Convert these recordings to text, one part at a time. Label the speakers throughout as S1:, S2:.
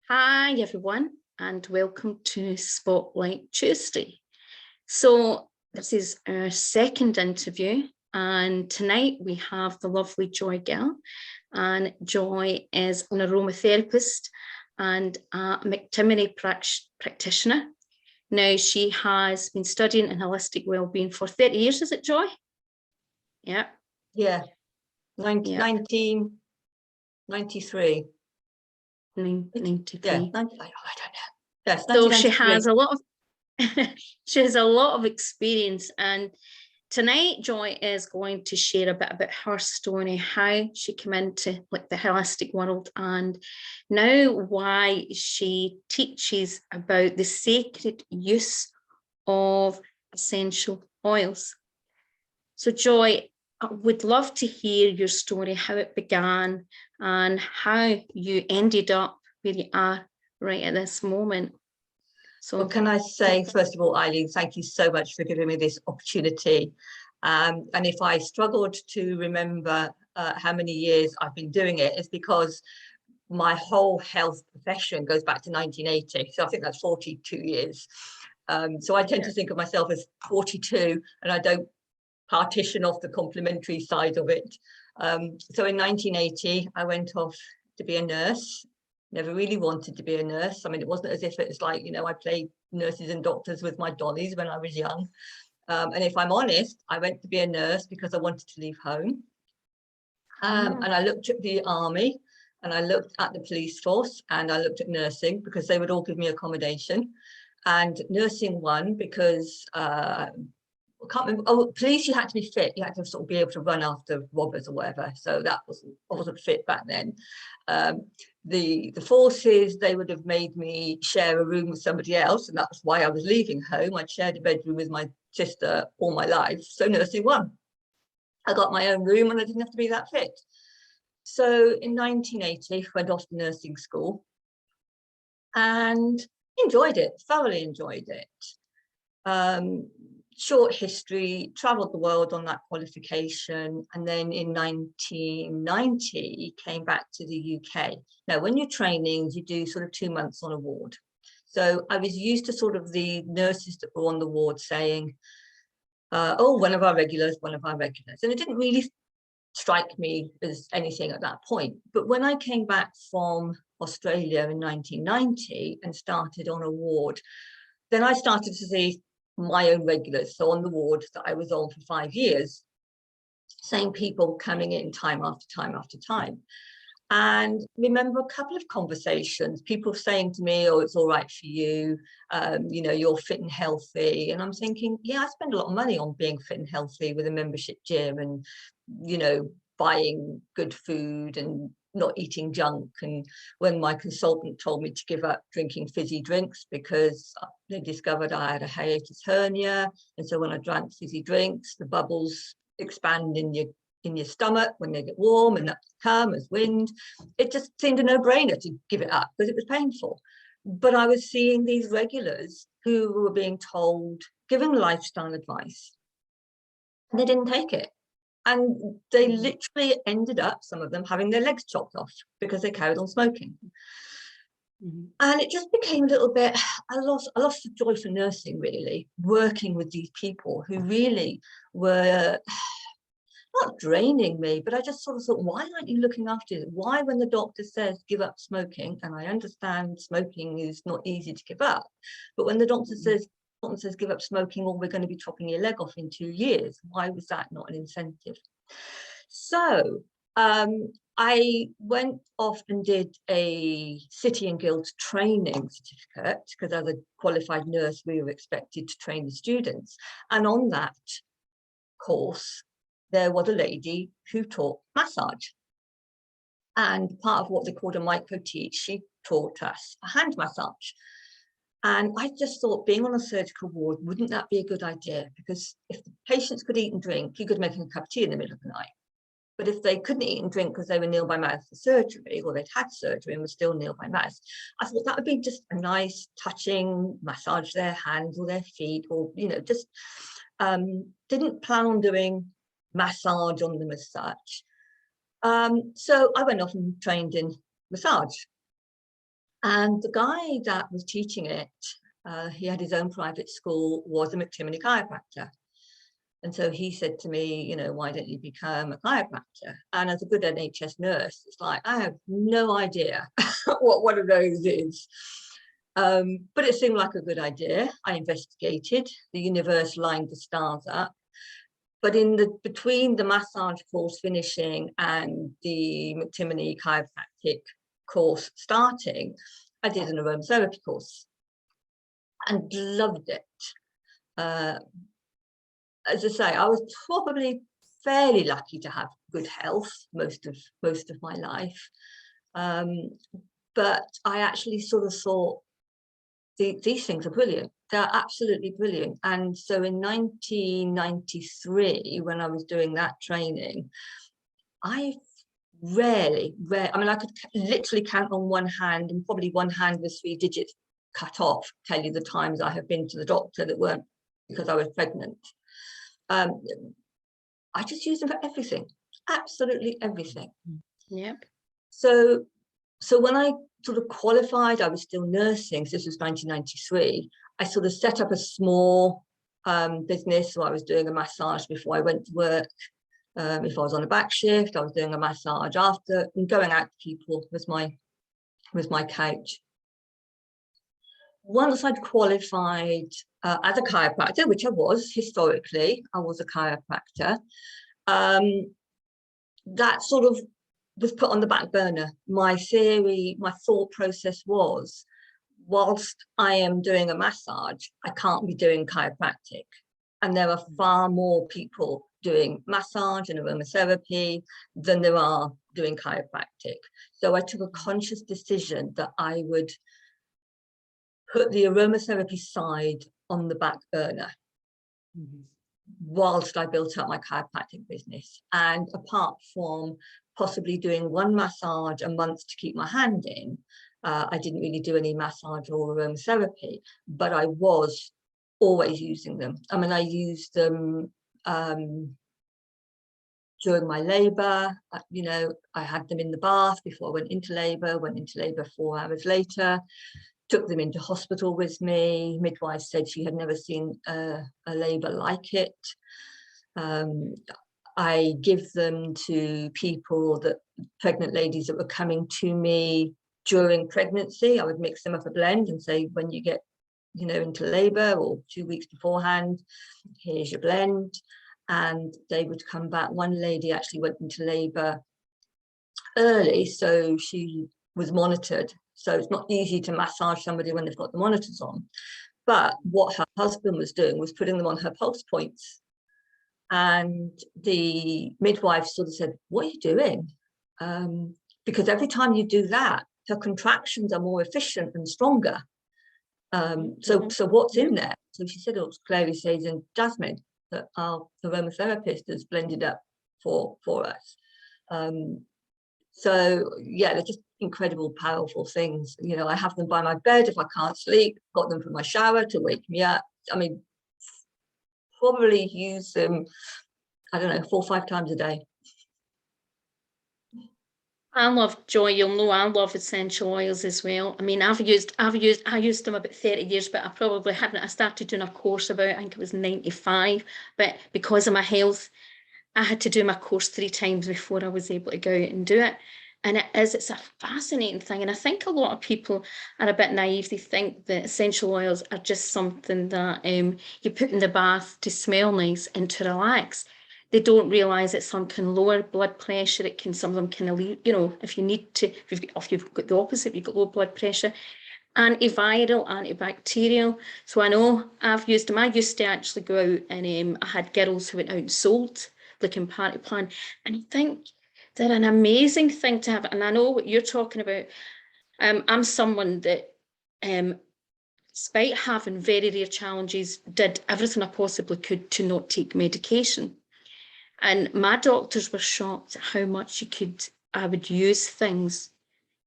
S1: Hi everyone, and welcome to Spotlight Tuesday. So this is our second interview, and tonight we have the lovely Joy Gill, and Joy is an aromatherapist and a mctimoney practitioner. Now she has been studying in holistic wellbeing for 30 years, is it, Joy? Yeah.
S2: Yeah, 1993.
S1: 93.
S2: Yeah, 95, I don't know. Yes,
S1: So she
S2: 1993.
S1: has a lot of she has a lot of experience, and tonight Joy is going to share a bit about her story, how she came into the holistic world, and now why she teaches about the sacred use of essential oils. So Joy, I would love to hear your story, how it began and how you ended up where you are right at this moment. So
S2: Well, can I say, first of all, Eileen, thank you so much for giving me this opportunity. And if I struggled to remember how many years I've been doing it, it's because my whole health profession goes back to 1980. So I think that's 42 years. So I tend to think of myself as 42, and I don't partition off the complementary side of it. So in 1980, I went off to be a nurse. Never really wanted to be a nurse. I mean, it wasn't as if it's like, you know, I played nurses and doctors with my dollies when I was young. And if I'm honest, I went to be a nurse because I wanted to leave home. And I looked at the army, and I looked at the police force, and I looked at nursing because they would all give me accommodation. And nursing won because I can't remember. Oh, police, you had to be fit. You had to sort of be able to run after robbers or whatever. So that wasn't fit back then. The forces, they would have made me share a room with somebody else, and that's why I was leaving home. I'd shared a bedroom with my sister all my life. So nursing won. I got my own room, and I didn't have to be that fit. So in 1980, went off to nursing school and enjoyed it, thoroughly enjoyed it. Short history, traveled the world on that qualification, and then in 1990 came back to the UK. Now, when you're training, you do sort of 2 months on a ward. So I was used to sort of the nurses that were on the ward saying, oh, one of our regulars. And it didn't really strike me as anything at that point. But when I came back from Australia in 1990 and started on a ward, then I started to see my own regulars. So on the ward that I was on for 5 years, same people coming in time after time after time. And remember a couple of conversations, people saying to me, oh, it's all right for you, you know, you're fit and healthy. And I'm thinking, yeah, I spend a lot of money on being fit and healthy with a membership gym and, you know, buying good food and not eating junk. And when my consultant told me to give up drinking fizzy drinks because they discovered I had a hiatus hernia, and so when I drank fizzy drinks, the bubbles expand in your stomach when they get warm, and that come as wind. It just seemed a no-brainer to give it up because it was painful. But I was seeing these regulars who were being told, given lifestyle advice, and they didn't take it. And they literally ended up, some of them, having their legs chopped off because they carried on smoking. And it just became a little bit, I lost the joy for nursing, really, working with these people who really were not draining me, but I just sort of thought, why aren't you looking after it? Why, when the doctor says give up smoking, and I understand smoking is not easy to give up, but when the doctor says give up smoking or we're going to be chopping your leg off in 2 years, why was that not an incentive? So I went off and did a City and Guilds training certificate because as a qualified nurse, we were expected to train the students. And on that course, there was a lady who taught massage. And part of what they called a micro teach, she taught us a hand massage. And I just thought, being on a surgical ward, wouldn't that be a good idea? Because if the patients could eat and drink, you could make a cup of tea in the middle of the night. But if they couldn't eat and drink because they were nil by mouth for surgery, or they'd had surgery and were still nil by mouth, I thought that would be just a nice touching massage their hands or their feet, or, you know, just didn't plan on doing massage on them as such. So I went off and trained in massage. And the guy that was teaching it, he had his own private school, was a McTimoney chiropractor. And so he said to me, you know, why don't you become a chiropractor? And as a good NHS nurse, it's like, I have no idea what one of those is. But it seemed like a good idea. I investigated, the universe lined the stars up. But between the massage course finishing and the McTimoney chiropractic course starting, I did an aromatherapy course and loved it. As I say, I was probably fairly lucky to have good health most of my life, but I actually sort of thought these things are brilliant. They're absolutely brilliant. And so in 1993, when I was doing that training, I rarely, I mean, I could literally count on one hand, and probably one hand with 3 digits cut off, tell you the times I have been to the doctor that weren't because I was pregnant. I just use them for everything, absolutely everything.
S1: Yep.
S2: So when I sort of qualified, I was still nursing. So this was 1993. I sort of set up a small business. So I was doing a massage before I went to work. If I was on a back shift, I was doing a massage after, and going out to people was my couch. Once I'd qualified as a chiropractor, which I was historically, I was a chiropractor, that sort of was put on the back burner. My theory, my thought process was, whilst I am doing a massage, I can't be doing chiropractic. And there are far more people doing massage and aromatherapy than there are doing chiropractic. So I took a conscious decision that I would put the aromatherapy side on the back burner whilst I built up my chiropractic business. And apart from possibly doing one massage a month to keep my hand in, I didn't really do any massage or aromatherapy, but I was always using them. I mean, I used them during my labor. You know, I had them in the bath before I went into labor 4 hours later, took them into hospital with me. Midwife said she had never seen a labor like it. I give them to people, pregnant ladies that were coming to me during pregnancy. I would mix them up a blend and say, when you get, you know, into labor or 2 weeks beforehand, here's your blend. And they would come back. One lady actually went into labor early, so she was monitored. So it's not easy to massage somebody when they've got the monitors on. But what her husband was doing was putting them on her pulse points. And the midwife sort of said, what are you doing? Because every time you do that, her contractions are more efficient and stronger. So what's in there? So she said it was clary sage and jasmine that our aromatherapist has blended up for us. So yeah, they're just incredible, powerful things. You know, I have them by my bed if I can't sleep, got them for my shower to wake me up. I mean, probably use them, I don't know, 4 or 5 times a day.
S1: I love Joy. You'll know I love essential oils as well. I mean, I used them about 30 years, but I probably haven't. I started doing a course about, I think it was 95, but because of my health, I had to do my course 3 times before I was able to go out and do it. And it's a fascinating thing. And I think a lot of people are a bit naive. They think that essential oils are just something that you put in the bath to smell nice and to relax. They don't realise that some can lower blood pressure. Some of them can, you know, if you need to, if you've got the opposite, you've got low blood pressure. Antiviral, antibacterial. So I know I've used them. I used to actually go out and I had girls who went out and sold, like in Party Plan. And I think they're an amazing thing to have. And I know what you're talking about. I'm someone that, despite having very rare challenges, did everything I possibly could to not take medication. And my doctors were shocked at how much I would use things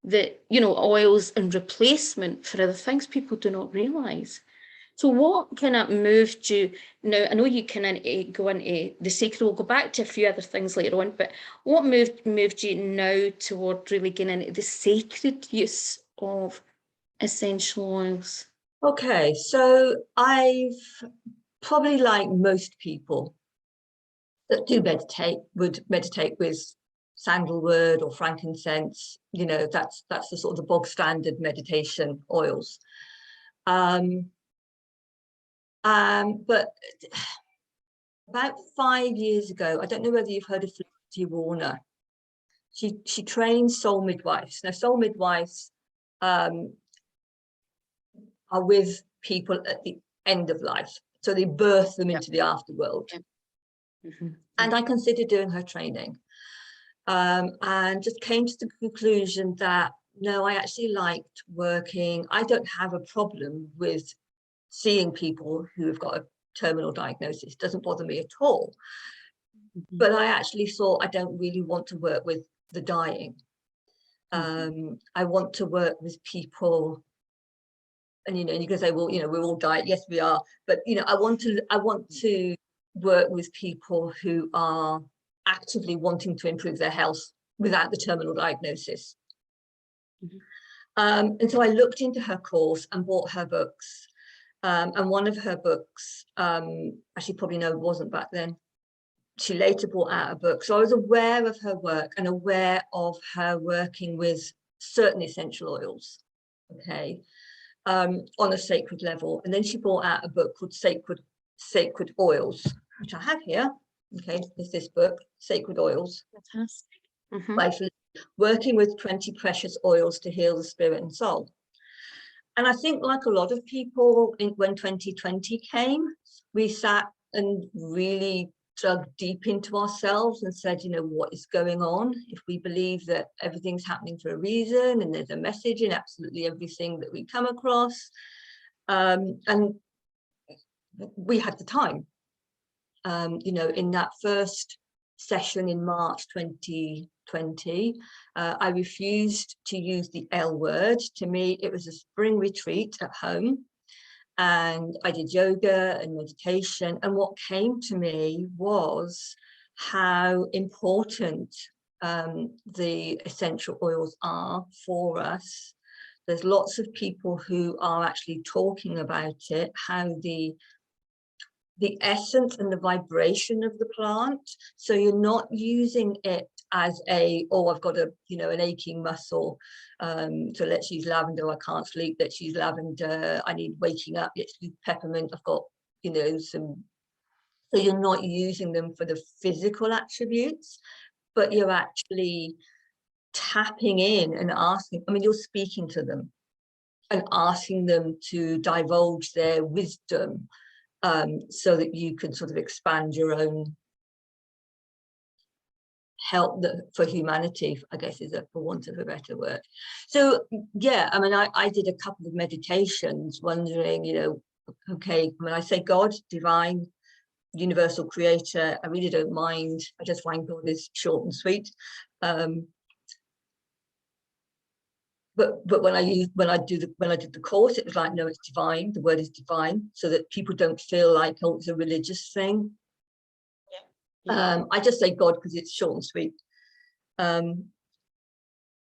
S1: that, you know, oils and replacement for other things people do not realise. So what kind of moved you? Now, I know you can go into the sacred, we'll go back to a few other things later on, but what moved you now toward really getting into the sacred use of essential oils?
S2: Okay, so I've probably, like most people that do meditate, would meditate with sandalwood or frankincense. You know, that's the sort of the bog standard meditation oils. But about 5 years ago, I don't know whether you've heard of Felicity Warner. She trains soul midwives. Now, soul midwives are with people at the end of life, so they birth them into the afterworld. And I considered doing her training, and just came to the conclusion that no, I actually liked working. I don't have a problem with seeing people who have got a terminal diagnosis. It doesn't bother me at all. But I actually thought I don't really want to work with the dying. I want to work with people, and you can say, well, we're all dying. Yes, we are. But I want to work with people who are actively wanting to improve their health without the terminal diagnosis. And so I looked into her course and bought her books. And one of her books, as you probably know, wasn't back then. She later brought out a book. So I was aware of her work and aware of her working with certain essential oils, okay, on a sacred level. And then she brought out a book called Sacred Oils, which I have here. Okay, it's this book, Sacred Oils. Fantastic. Working with 20 precious oils to heal the spirit and soul. And I think, like a lot of people, when 2020 came, we sat and really dug deep into ourselves and said, what is going on? If we believe that everything's happening for a reason and there's a message in absolutely everything that we come across, and we had the time. In that first session in March 2020, I refused to use the L word. To me, it was a spring retreat at home. And I did yoga and meditation. And what came to me was how important the essential oils are for us. There's lots of people who are actually talking about it, how the essence and the vibration of the plant. So you're not using it as I've got an aching muscle, so let's use lavender. I can't sleep, let's use lavender. I need waking up, let's use peppermint. I've got some. So you're not using them for the physical attributes, but you're actually tapping in and asking. You're speaking to them and asking them to divulge their wisdom, so that you can sort of expand your own help for humanity, I guess, is for want of a better word. So yeah, I did a couple of meditations wondering, okay, when I say God, divine, universal creator, I really don't mind. I just find God is short and sweet. But when I did the course, it was like, no, it's divine. The word is divine, so that people don't feel like, oh, it's a religious thing. I just say God because it's short and sweet. And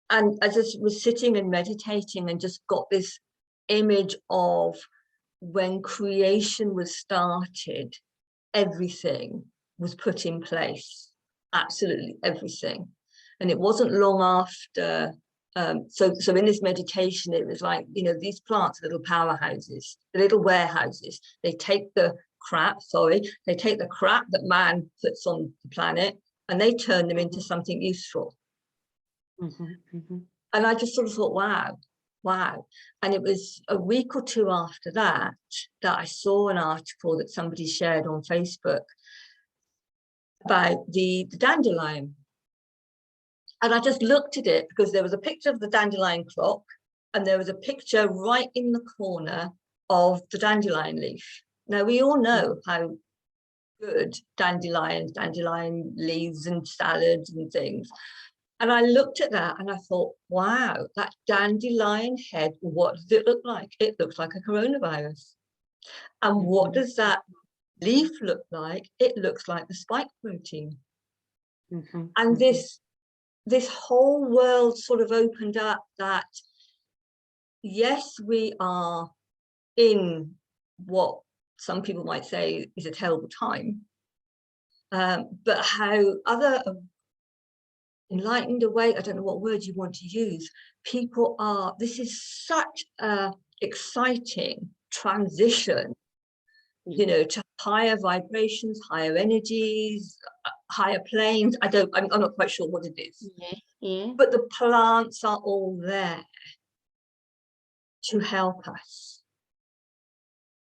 S2: I just was sitting and meditating and just got this image of when creation was started, everything was put in place, absolutely everything. And it wasn't long after. So in this meditation, it was like, these plants are little powerhouses, little warehouses. They take the crap that man puts on the planet, and they turn them into something useful. And I just sort of thought, wow. And it was a week or two after that I saw an article that somebody shared on Facebook about the dandelion. And I just looked at it because there was a picture of the dandelion clock, and there was a picture right in the corner of the dandelion leaf. Now, we all know how good dandelion leaves and salads and things. And I looked at that and I thought, wow, that dandelion head, what does it look like? It looks like a coronavirus. And what does that leaf look like? It looks like the spike protein. And this whole world sort of opened up, that yes, we are in what some people might say is a terrible time, but how other enlightened away, I don't know what word you want to use, people are, this is such a exciting transition, you know, to higher vibrations, higher energies, higher planes. I'm not quite sure what it is.
S1: Yeah.
S2: But the plants are all there to help us.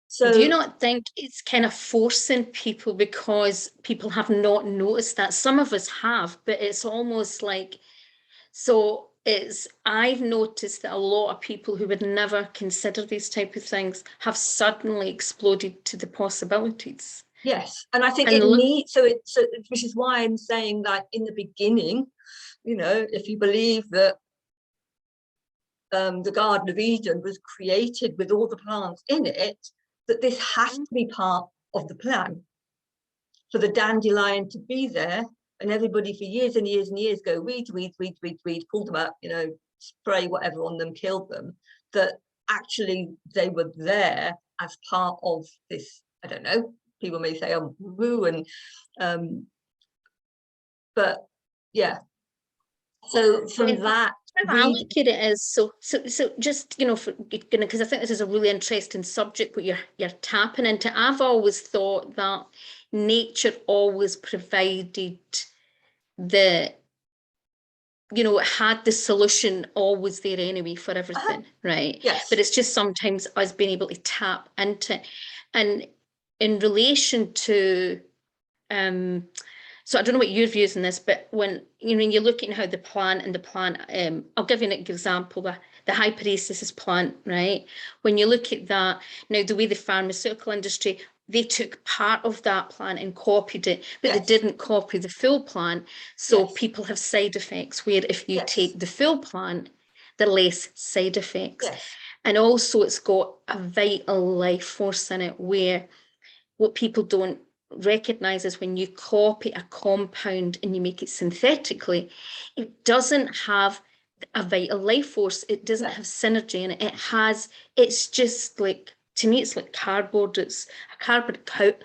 S2: So
S1: Do you not think it's kind of forcing people because people have not noticed that? Some of us have, but it's almost like, so I've noticed that a lot of people who would never consider these type of things have suddenly exploded to the possibilities.
S2: yes, and I think
S1: And
S2: it
S1: look,
S2: needs, which is why I'm saying that in the beginning, you know, if you believe that the Garden of Eden was created with all the plants in it, that this has to be part of the plan for the dandelion to be there, and everybody for years and years and years go weed, pull them up, you know, spray whatever on them, kill them, that actually they were there as part of this, I don't know, people may say, oh, woo, and but yeah, so
S1: I
S2: from
S1: mean,
S2: that
S1: how I
S2: read,
S1: look at it is so just because I think this is a really interesting subject what you're tapping into. I've always thought that nature always provided the it had the solution always there anyway for everything, right? But
S2: yes,
S1: it's just sometimes us being able to tap into it. And in relation to so I don't know what your views on this, but when you're looking at how the plant and the plant, I'll give you an example. The hyperesis plant, right? When you look at that, now the way the pharmaceutical industry, they took part of that plant and copied it, but they
S2: yes,
S1: didn't copy the full plant. So
S2: yes,
S1: people have side effects where if you
S2: yes,
S1: take the full plant, the less side effects.
S2: yes,
S1: And also it's got a vital life force in it where what people don't recognize is when you copy a compound and you make it synthetically, it doesn't have a vital life force. It doesn't have
S2: yes,
S1: synergy in it. It's just like, to me, it's like cardboard. It's a cardboard cut.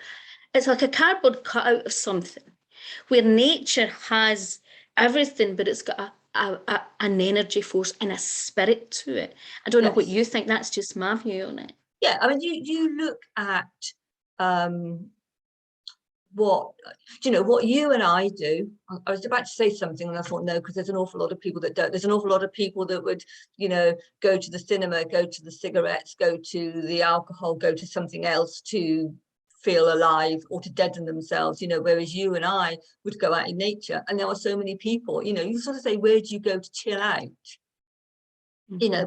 S1: It's like a cardboard cut out of something where nature has everything, but it's got an energy force and a spirit to it. I don't know what
S2: yes.
S1: you think. That's just my view on it.
S2: Yeah, I mean, you look at um, what what you and I do. I was about to say something and I thought no, because there's an awful lot of people that don't. There's an awful lot of people that would, go to the cinema, go to the cigarettes, go to the alcohol, go to something else to feel alive or to deaden themselves, whereas you and I would go out in nature. And there are so many people, you sort of say, where do you go to chill out?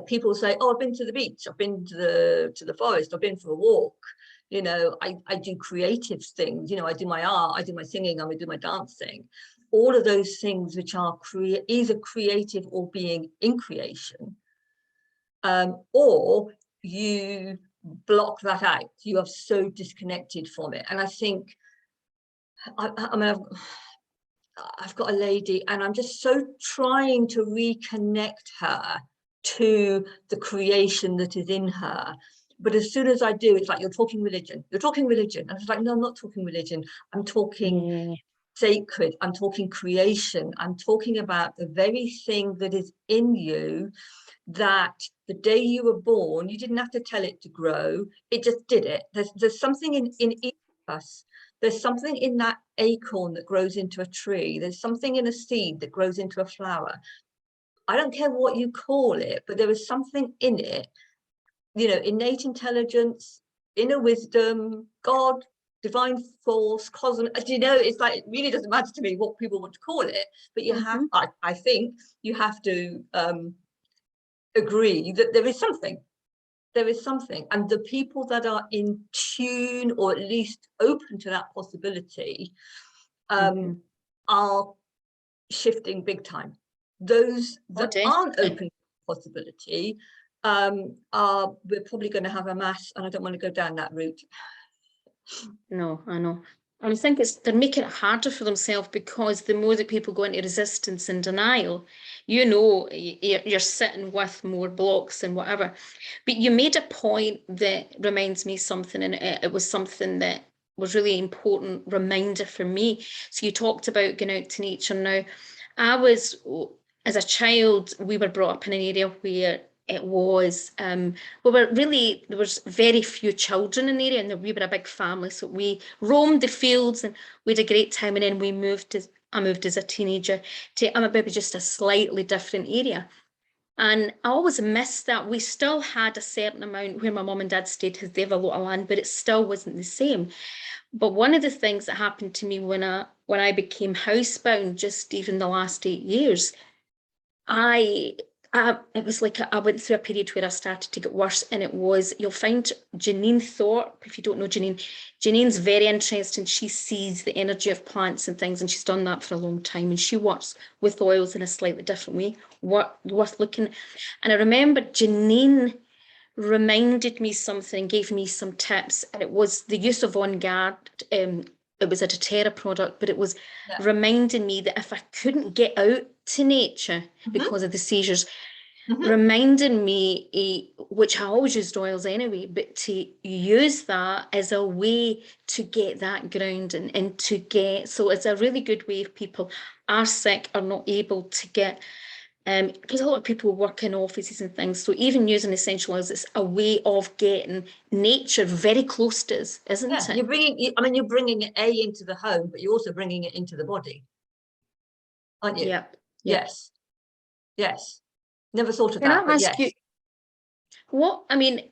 S2: People say, oh, I've been to the beach, I've been to the forest, I've been for a walk. I do creative things, I do my art, I do my singing, I do my dancing, all of those things which are either creative or being in creation, or you block that out, you are so disconnected from it. And I think I mean I've got a lady and I'm just so trying to reconnect her to the creation that is in her. But as soon as I do, it's like, you're talking religion. You're talking religion. And I was like, no, I'm not talking religion. I'm talking
S1: Yeah.
S2: sacred. I'm talking creation. I'm talking about the very thing that is in you, that the day you were born, you didn't have to tell it to grow. It just did it. There's something in each of us. There's something in that acorn that grows into a tree. There's something in a seed that grows into a flower. I don't care what you call it, but there is something in it, innate intelligence, inner wisdom, God, divine force, cosmic, it's like, it really doesn't matter to me what people want to call it, but you have, I think you have to agree that there is something. There is something, and the people that are in tune or at least open to that possibility are shifting big time. Those
S1: Oh,
S2: that aren't
S1: definitely.
S2: open to possibility we're probably going to have a mass, and I don't want to go down that route.
S1: No, I know. And I think they're making it harder for themselves, because the more that people go into resistance and denial, you're sitting with more blocks and whatever. But you made a point that reminds me something, and it was something that was really important reminder for me. So you talked about going out to nature. Now, I was, as a child, we were brought up in an area where it was, there was very few children in the area, and we were a big family. So we roamed the fields and we had a great time. And then I moved as a teenager to maybe just a slightly different area. And I always missed that. We still had a certain amount where my mum and dad stayed, because they have a lot of land, but it still wasn't the same. But one of the things that happened to me when I became housebound, just even the last 8 years, I, it was like I went through a period where I started to get worse, and you'll find Janine Thorpe, if you don't know Janine. Janine's very interesting. She sees the energy of plants and things, and she's done that for a long time, and she works with oils in a slightly different way, worth looking. And I remember Janine reminded me something, gave me some tips, and it was the use of On Guard. It was a doTERRA product, but it was
S2: Yeah.
S1: reminding me that if I couldn't get out to nature because of the seizures,
S2: Mhm.
S1: reminding me, which I always used oils anyway, but to use that as a way to get that ground and to get, so it's a really good way if people are sick, are not able to get, because a lot of people work in offices and things. So even using essential oils, it's a way of getting nature very close to us, isn't
S2: Yeah,
S1: it?
S2: you're bringing it into the home, but you're also bringing it into the body, aren't you?
S1: Yep. Yep.
S2: Yes, yes. Never thought of
S1: Can
S2: that,
S1: I
S2: but
S1: ask you,
S2: yes.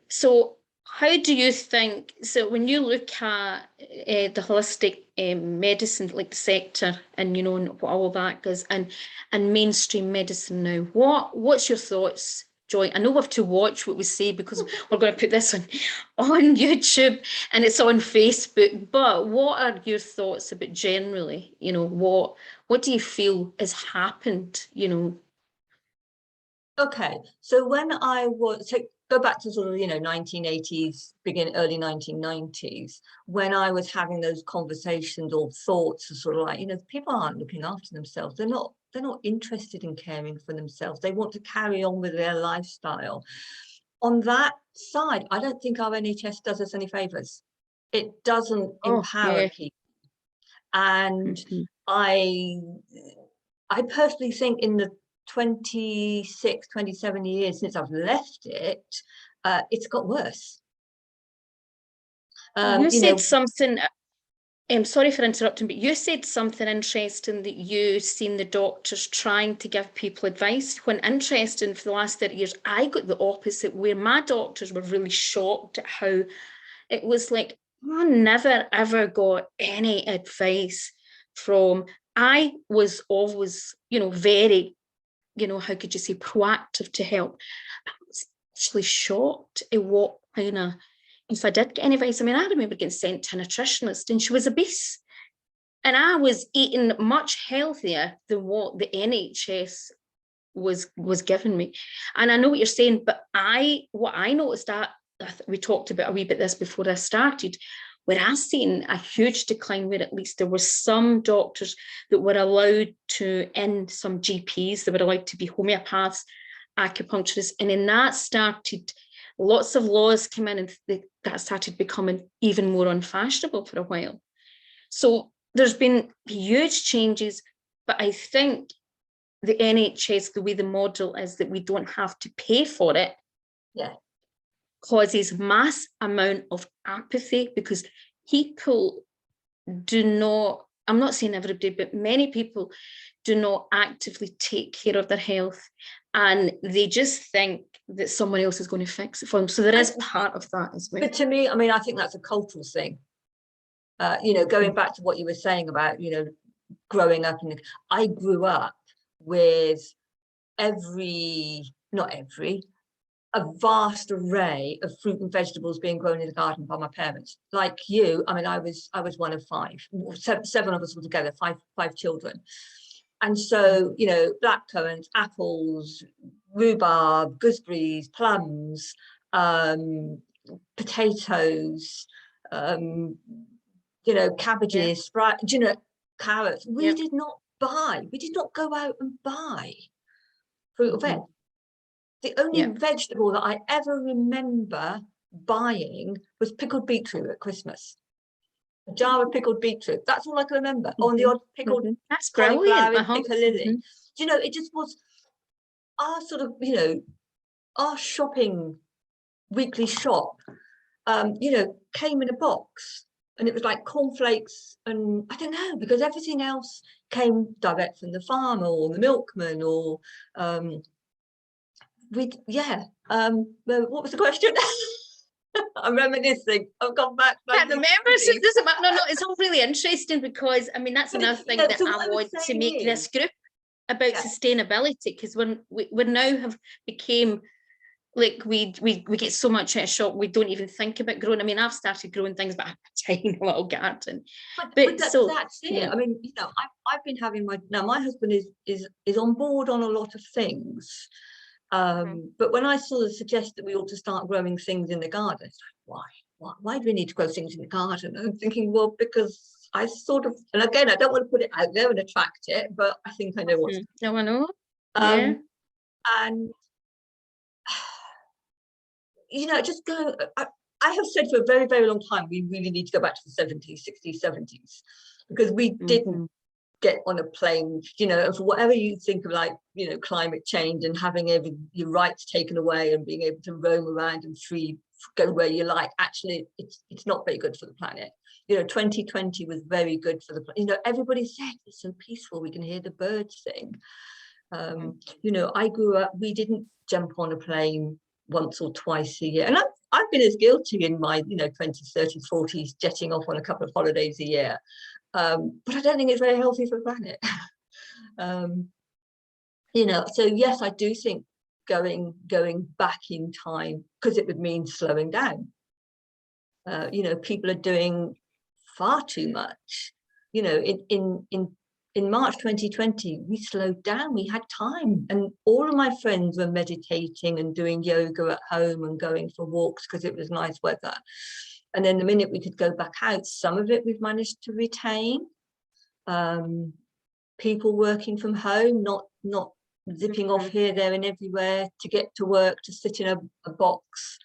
S1: so how do you think, so when you look at the holistic medicine, like the sector, and and what all that goes, and mainstream medicine now, what's your thoughts, Joy? I know we have to watch what we say, because we're going to put this on YouTube and it's on Facebook, but what are your thoughts about generally, what do you feel has happened?
S2: Okay, so when I was, so go back to sort of 1980s, early 1990s, when I was having those conversations or thoughts of sort of like, people aren't looking after themselves. They're not interested in caring for themselves. They want to carry on with their lifestyle. On that side, I don't think our NHS does us any favors. It doesn't
S1: Oh,
S2: empower
S1: yeah.
S2: people. And
S1: Mhm.
S2: I I personally think in the 26, 27 years since I've left it, it's got worse.
S1: You
S2: You
S1: said
S2: know,
S1: something, I'm sorry for interrupting, but you said something interesting, that you seen the doctors trying to give people advice. When interesting, for the last 30 years, I got the opposite, where my doctors were really shocked at how it was like, I never ever got any advice from, I was always, very, how could you say, proactive to help. I was actually shocked at what kind of, if I did get any advice. I mean, I remember getting sent to a nutritionist, and she was obese. And I was eating much healthier than what the NHS was giving me. And I know what you're saying, but what I noticed, that we talked about a wee bit this before I started, where I seen a huge decline, where at least there were some doctors that were allowed to, in some GPs, they were allowed to be homeopaths, acupuncturists, and then that started, lots of laws came in, and that started becoming even more unfashionable for a while. So there's been huge changes, but I think the NHS, the way the model is that we don't have to pay for it,
S2: yeah.
S1: causes mass amount of apathy, because people do not, I'm not saying everybody, but many people do not actively take care of their health, and they just think that someone else is going to fix it for them. So there is
S2: And,
S1: part of that as well.
S2: but to me, I mean, I think that's a cultural thing. Going back to what you were saying about, growing up, and I grew up with not every, a vast array of fruit and vegetables being grown in the garden by my parents. Like you, I mean, I was one of five. Seven of us were together, five children. And so, blackcurrants, apples, rhubarb, gooseberries, plums, potatoes, cabbages, carrots. We did not go out and buy fruit or veg. The only vegetable that I ever remember buying was pickled beetroot at Christmas. A jar of pickled beetroot. That's all I can remember. Oh, and the odd pickled
S1: That's
S2: cauliflower
S1: brilliant.
S2: and piccalilli. It just was our sort of, our shopping, weekly shop, came in a box, and it was like cornflakes, and I don't know, because everything else came direct from the farmer or the milkman, or what was the question? I'm reminiscing. I've gone back.
S1: I can't remember. So it doesn't matter. No, it's all really interesting, because I mean that's another thing that I want to make this group about sustainability, because we now have became like we get so much at a shop, we don't even think about growing. I mean, I've started growing things, but I have a tiny little garden.
S2: But that's it. I mean, I've been having my husband is on board on a lot of things. But when I sort of suggest that we ought to start growing things in the garden, it's like, why do we need to grow things in the garden? And I'm thinking, well, because I sort of, and again, I don't want to put it out there and attract it, but I think I know what's
S1: no, I know.
S2: And just go. I have said for a very, very long time, we really need to go back to the 70s, 60s, 70s, because we didn't get on a plane, and for whatever you think of, like, climate change and having your rights taken away and being able to roam around and free, go where you like. Actually, it's not very good for the planet. 2020 was very good for the planet. Everybody said it's so peaceful, we can hear the birds sing. I grew up, we didn't jump on a plane once or twice a year, and I've been as guilty in my 20s, 30s, 40s, jetting off on a couple of holidays a year, but I don't think it's very healthy for the planet. So yes, I do think going back in time, because it would mean slowing down. People are doing far too much. In March 2020, we slowed down, we had time, and all of my friends were meditating and doing yoga at home and going for walks because it was nice weather. And then the minute we could go back out, some of it we've managed to retain. People working from home, not zipping off here, there and everywhere to get to work, to sit in a box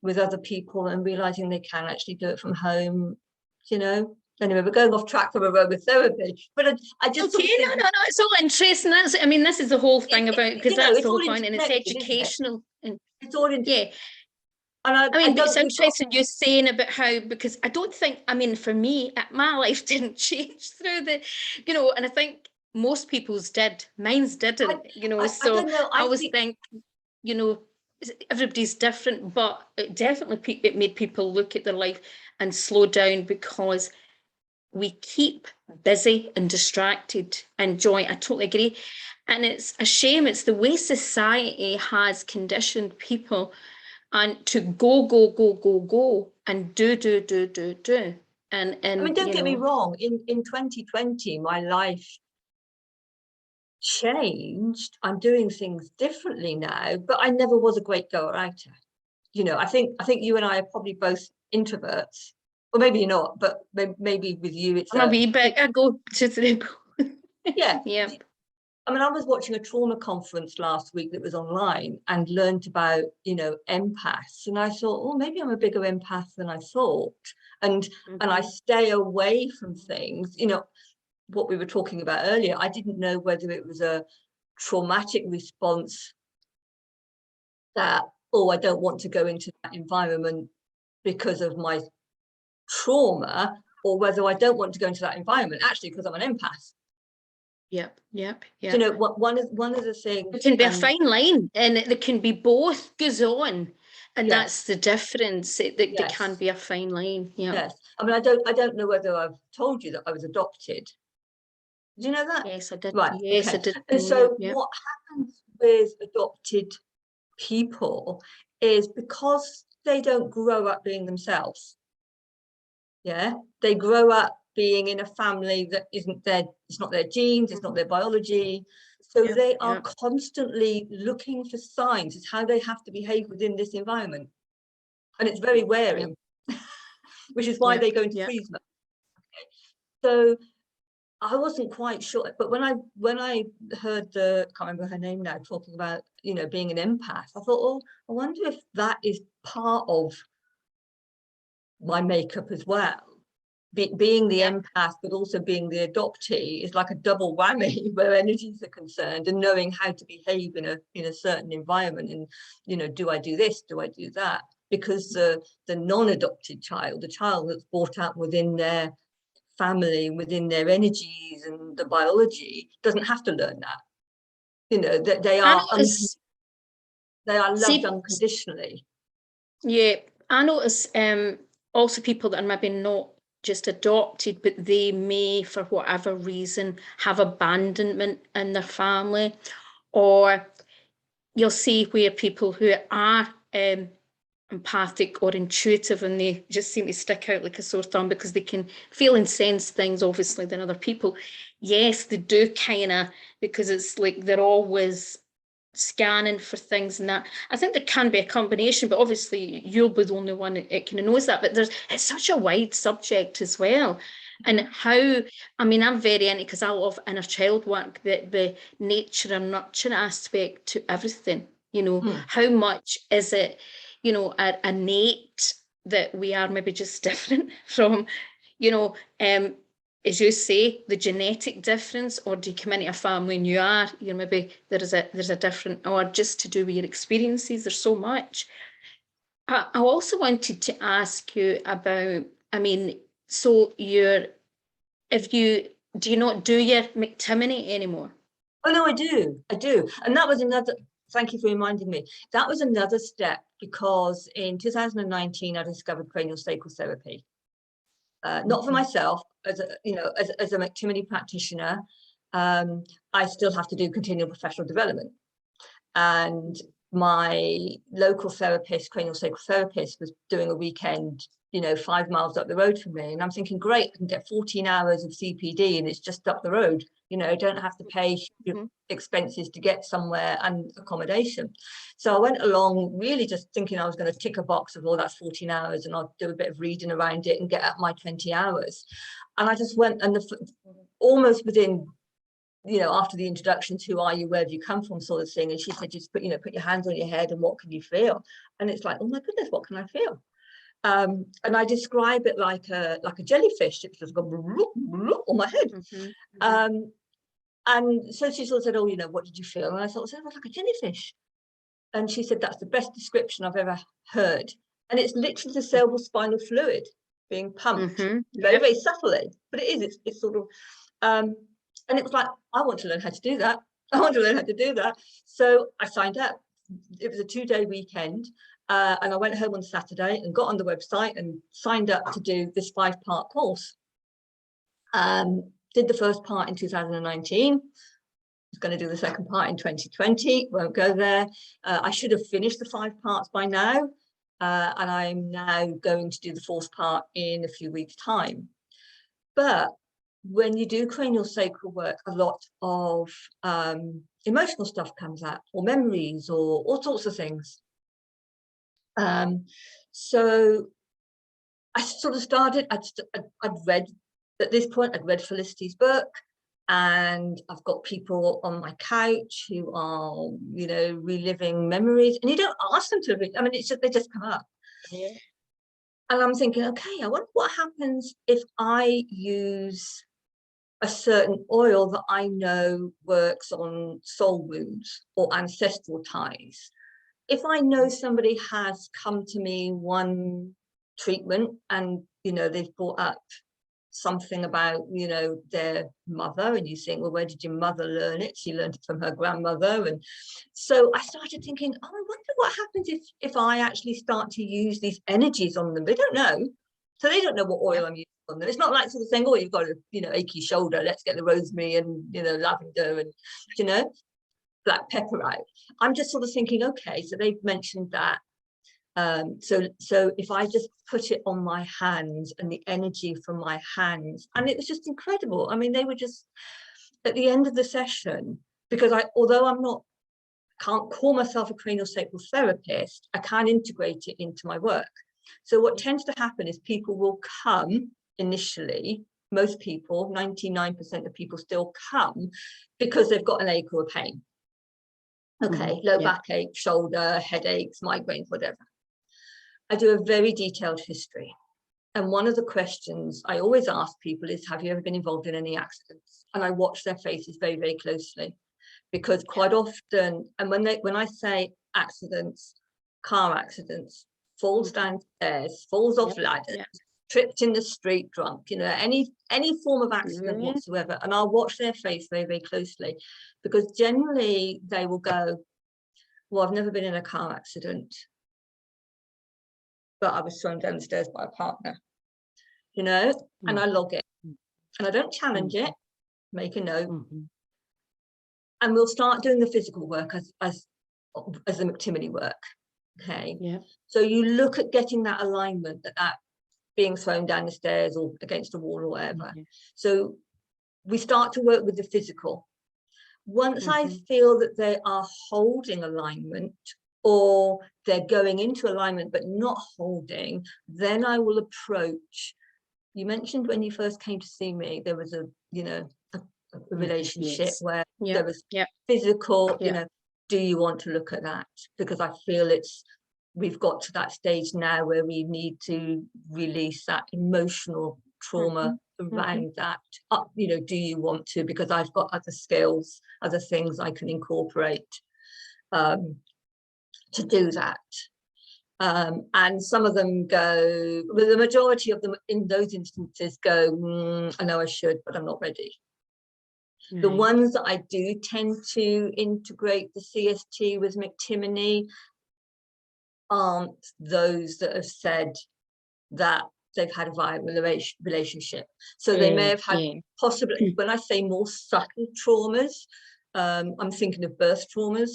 S2: with other people and realizing they can actually do it from home. Anyway, we're going off track from aromatherapy, but I just
S1: no, it's all interesting. This is the whole thing about, because that's the whole point, and it's educational.
S2: It's all
S1: yeah. And it's interesting you're saying about how, because I don't think, for me, my life didn't change through the, and I think most people's did. Mine's didn't, I always think, everybody's different, but it definitely it made people look at their life and slow down, because we keep busy and distracted. And Joy, I totally agree. And it's a shame. It's the way society has conditioned people and to go and do. And
S2: don't get me wrong. In 2020, my life changed. I'm doing things differently now, but I never was a great goer outer. I think you and I are probably both introverts. Or maybe you're not, but maybe with you it's
S1: a wee bit. I go to the
S2: yeah.
S1: I
S2: was watching a trauma conference last week that was online and learned about, empaths. And I thought, oh, maybe I'm a bigger empath than I thought. And I stay away from things, what we were talking about earlier. I didn't know whether it was a traumatic response that, I don't want to go into that environment because of my trauma, or whether I don't want to go into that environment actually because I'm an empath.
S1: Yep.
S2: One of the things,
S1: it can be a fine line, and it can be both goes on, and that's the difference. There can be a fine line.
S2: Yes, I don't know whether I've told you that I was adopted. Did you know that?
S1: Yes, I did.
S2: Right.
S1: Yes,
S2: okay.
S1: I did.
S2: And so what happens with adopted people is, because they don't grow up being themselves. They grow up being in a family that isn't their, it's not their genes, it's not their biology. So they are constantly looking for signs as how they have to behave within this environment. And it's very wearing, which is why they go into freeze mode. So I wasn't quite sure, but when I heard I can't remember her name now, talking about, you know, being an empath, I thought, oh, I wonder if that is part of my makeup as well. Being the empath, but also being the adoptee is like a double whammy where energies are concerned, and knowing how to behave in a certain environment. And, you know, do I do this? Do I do that? Because the non-adopted child, the child that's brought up within their family, within their energies and the biology, doesn't have to learn that. You know, that they
S1: I
S2: are
S1: notice,
S2: loved
S1: see,
S2: unconditionally.
S1: yeah, I notice also people that are maybe not just adopted, but they may, for whatever reason, have abandonment in their family, or you'll see where people who are empathic or intuitive, and they just seem to stick out like a sore thumb because they can feel and sense things obviously than other people. Yes, they do kind of, because it's like they're always scanning for things, and that I think there can be a combination, but obviously you'll be the only one that kind of knows that. But it's such a wide subject as well. And how, I mean, I'm very into, because I love inner child work, the nature and nurture aspect to everything. How much is it, innate that we are maybe just different from, you know, um, as you say, the genetic difference, or do you come into a family and maybe there's a different, or just to do with your experiences? There's so much. I also wanted to ask you about, I mean, so if you, do you not do your McTimony anymore?
S2: Oh no, I do. And that was another, thank you for reminding me. That was another step, because in 2019 I discovered cranial sacral therapy. Not for myself, as a, as a McTimony practitioner. I still have to do continual professional development. And my local therapist, cranial sacral therapist, was doing a weekend, 5 miles up the road from me. And I'm thinking, great, I can get 14 hours of CPD and it's just up the road. I don't have to pay expenses to get somewhere and accommodation. So I went along really just thinking I was going to tick a box of, oh, that's 14 hours and I'll do a bit of reading around it and get up my 20 hours. And I just went, and almost within, after the introductions, who are you, where have you come from, sort of thing. And she said, just put your hands on your head and what can you feel? And it's like, oh my goodness, what can I feel? And I describe it like a jellyfish. It's just going on my head. And so she sort of said, oh, what did you feel? And I thought, it was like a jellyfish. And she said, that's the best description I've ever heard. And it's literally the cerebral spinal fluid being pumped very, very subtly, but it is, it's sort of, and it was like, I want to learn how to do that. I want to learn how to do that. So I signed up. It was a 2-day weekend. And I went home on Saturday and got on the website and signed up to do this 5-part course. Did the first part in 2019. Was going to do the second part in 2020. Won't go there. I should have finished the 5 parts by now. And I'm now going to do the 4th part in a few weeks' time. But when you do cranial sacral work, a lot of emotional stuff comes out, or memories, or all sorts of things. So I sort of started, I'd read, at this point, I'd read Felicity's book, and I've got people on my couch who are, reliving memories, and you don't ask them to, I mean, it's just, they just come up. Yeah. And I'm thinking, okay, I wonder what happens if I use a certain oil that I know works on soul wounds or ancestral ties. If I know somebody has come to me one treatment and, they've brought up something about, their mother, and you think, well, where did your mother learn it? She learned it from her grandmother. And so I started thinking, oh, I wonder what happens if I actually start to use these energies on them. They don't know. So they don't know what oil I'm using on them. It's not like sort of saying, oh, you've got a, achy shoulder, let's get the rosemary and, lavender and, black pepper out. I'm just sort of thinking, okay, so they've mentioned that. So if I just put it on my hands and the energy from my hands, and it was just incredible. I mean, they were just at the end of the session, because although can't call myself a cranial sacral therapist, I can integrate it into my work. So what tends to happen is people will come initially most people, 99% of people still come because they've got an ache or a pain. Okay, low backache, shoulder, headaches, migraines, whatever. I do a very detailed history. And one of the questions I always ask people is, have you ever been involved in any accidents? And I watch their faces very, very closely, because quite often, and when I say accidents, car accidents, falls downstairs, falls off ladders, tripped in the street drunk, you know, any form of accident whatsoever. And I'll watch their face very, very closely, because generally they will go, well, I've never been in a car accident, but I was thrown down the stairs by a partner, you know, and I log it. And I don't challenge it, make a note. And we'll start doing the physical work as the McTimoney work. Okay. Yeah. So you look at getting that alignment, that being thrown down the stairs or against a wall or whatever. So we start to work with the physical. Once I feel that they are holding alignment, or they're going into alignment but not holding, then I will approach. You mentioned when you first came to see me, there was a relationship where there was physical, you know, do you want to look at that? Because I feel we've got to that stage now where we need to release that emotional trauma around that. You know, do you want to? Because I've got other skills, other things I can incorporate to do that. And some of them go, well, the majority of them in those instances go, I know I should, but I'm not ready. The ones that I do tend to integrate the CST with McTimoney aren't those that have said that they've had a violent relationship. So they may have had possibly, when I say more subtle traumas, I'm thinking of birth traumas.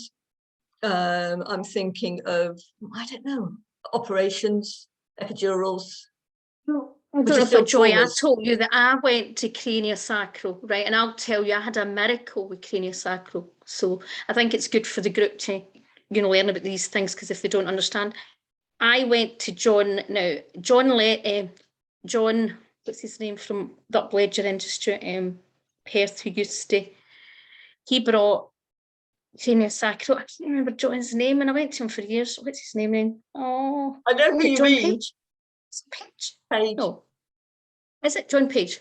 S2: I'm thinking of, I don't know, operations, epidurals.
S1: I don't know if Joy, I told you that I went to craniosacral, right? And I'll tell you, I had a miracle with craniosacral. So I think it's good for the group to, you know, learn about these things, because if they don't understand, I went to John, what's his name, from the Ledger Industry, Perth, who he brought craniosacral. I can't remember John's name, and I went to him for years. What's his name then? Oh,
S2: I know who you mean.
S1: Page? Page? No. Is it John Page?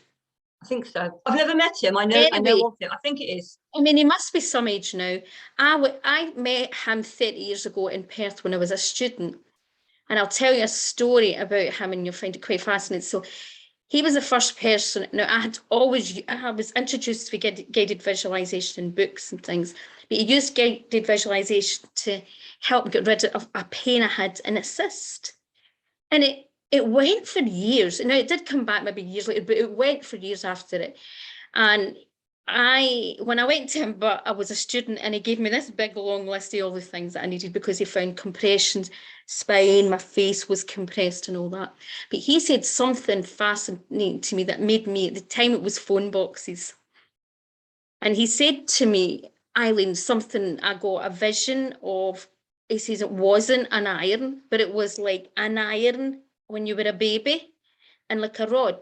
S2: I think so. I've never met him. I know of him. I think it is.
S1: I mean, he must be some age now. I met him 30 years ago in Perth when I was a student. And I'll tell you a story about him, and you'll find it quite fascinating. So he was the first person. Now, I was introduced to guided visualization in books and things, but he used guided visualization to help get rid of a pain I had in a cyst. And it went for years. Now, it did come back maybe years later, but it went for years after it. And when I went to him, but I was a student, and he gave me this big long list of all the things that I needed, because he found compressions, spine, my face was compressed and all that. But he said something fascinating to me that made me, at the time it was phone boxes. And he said to me, Eileen, something, I got a vision of, he says it wasn't an iron, but it was like an iron when you were a baby, and like a rod.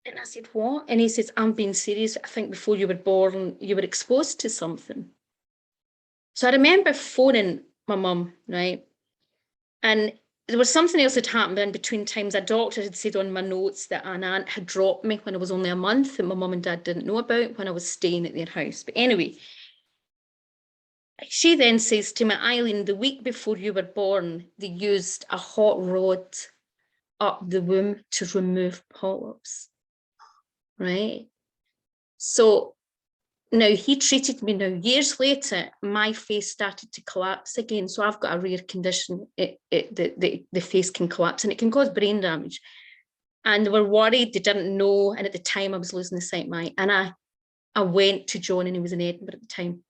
S1: And I said, what? And he says, I'm being serious. I think before you were born, you were exposed to something. So I remember phoning my mum, right? And there was something else that happened in between times. A doctor had said on my notes that an aunt had dropped me when I was only a month, that my mum and dad didn't know about, when I was staying at their house. But anyway, she then says to me, Eileen, the week before you were born, they used a hot rod up the womb to remove polyps. Right? So now he treated me. Now, years later, my face started to collapse again. So I've got a rare condition. The face can collapse, and it can cause brain damage. And they were worried, they didn't know. And at the time, I was losing the sight of my eye. And I went to John, and he was in Edinburgh at the time.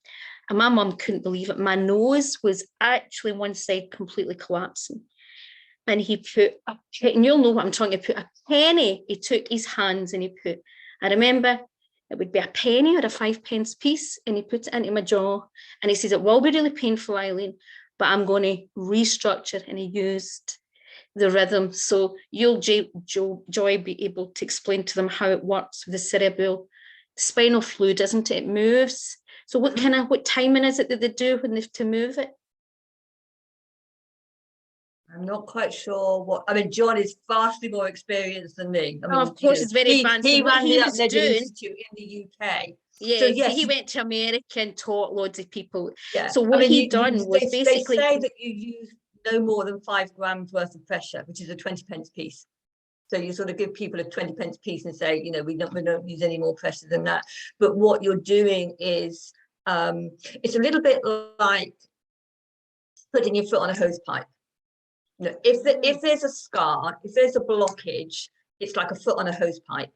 S1: And my mum couldn't believe it. My nose was actually one side completely collapsing. And he put, and you'll know what I'm talking about, a penny. He took his hands and he put, I remember it would be a penny or a 5p piece, and he put it into my jaw. And he says, it will be really painful, Eileen, but I'm going to restructure. And he used the rhythm. So you'll, Joy, be able to explain to them how it works with the cerebral spinal fluid, isn't it? It moves. So what timing is it that they do when they have to move it?
S2: I'm not quite sure what, I mean, John is vastly more experienced than me. I mean,
S1: Of course, it's very advanced.
S2: he
S1: So what
S2: ran the
S1: he was
S2: Uplinger
S1: doing,
S2: Institute in the UK. So
S1: yeah, so
S2: yes,
S1: he went to America and taught loads of people.
S2: yeah.
S1: So
S2: I
S1: what
S2: mean,
S1: he done was
S2: they
S1: basically,
S2: say that you use no more than 5 grams worth of pressure, which is a 20 pence piece. So you sort of give people a 20 pence piece and say, you know, we don't use any more pressure than that. But what you're doing is, it's a little bit like putting your foot on a hose pipe. You know, if there's a scar, if there's a blockage, it's like a foot on a hose pipe.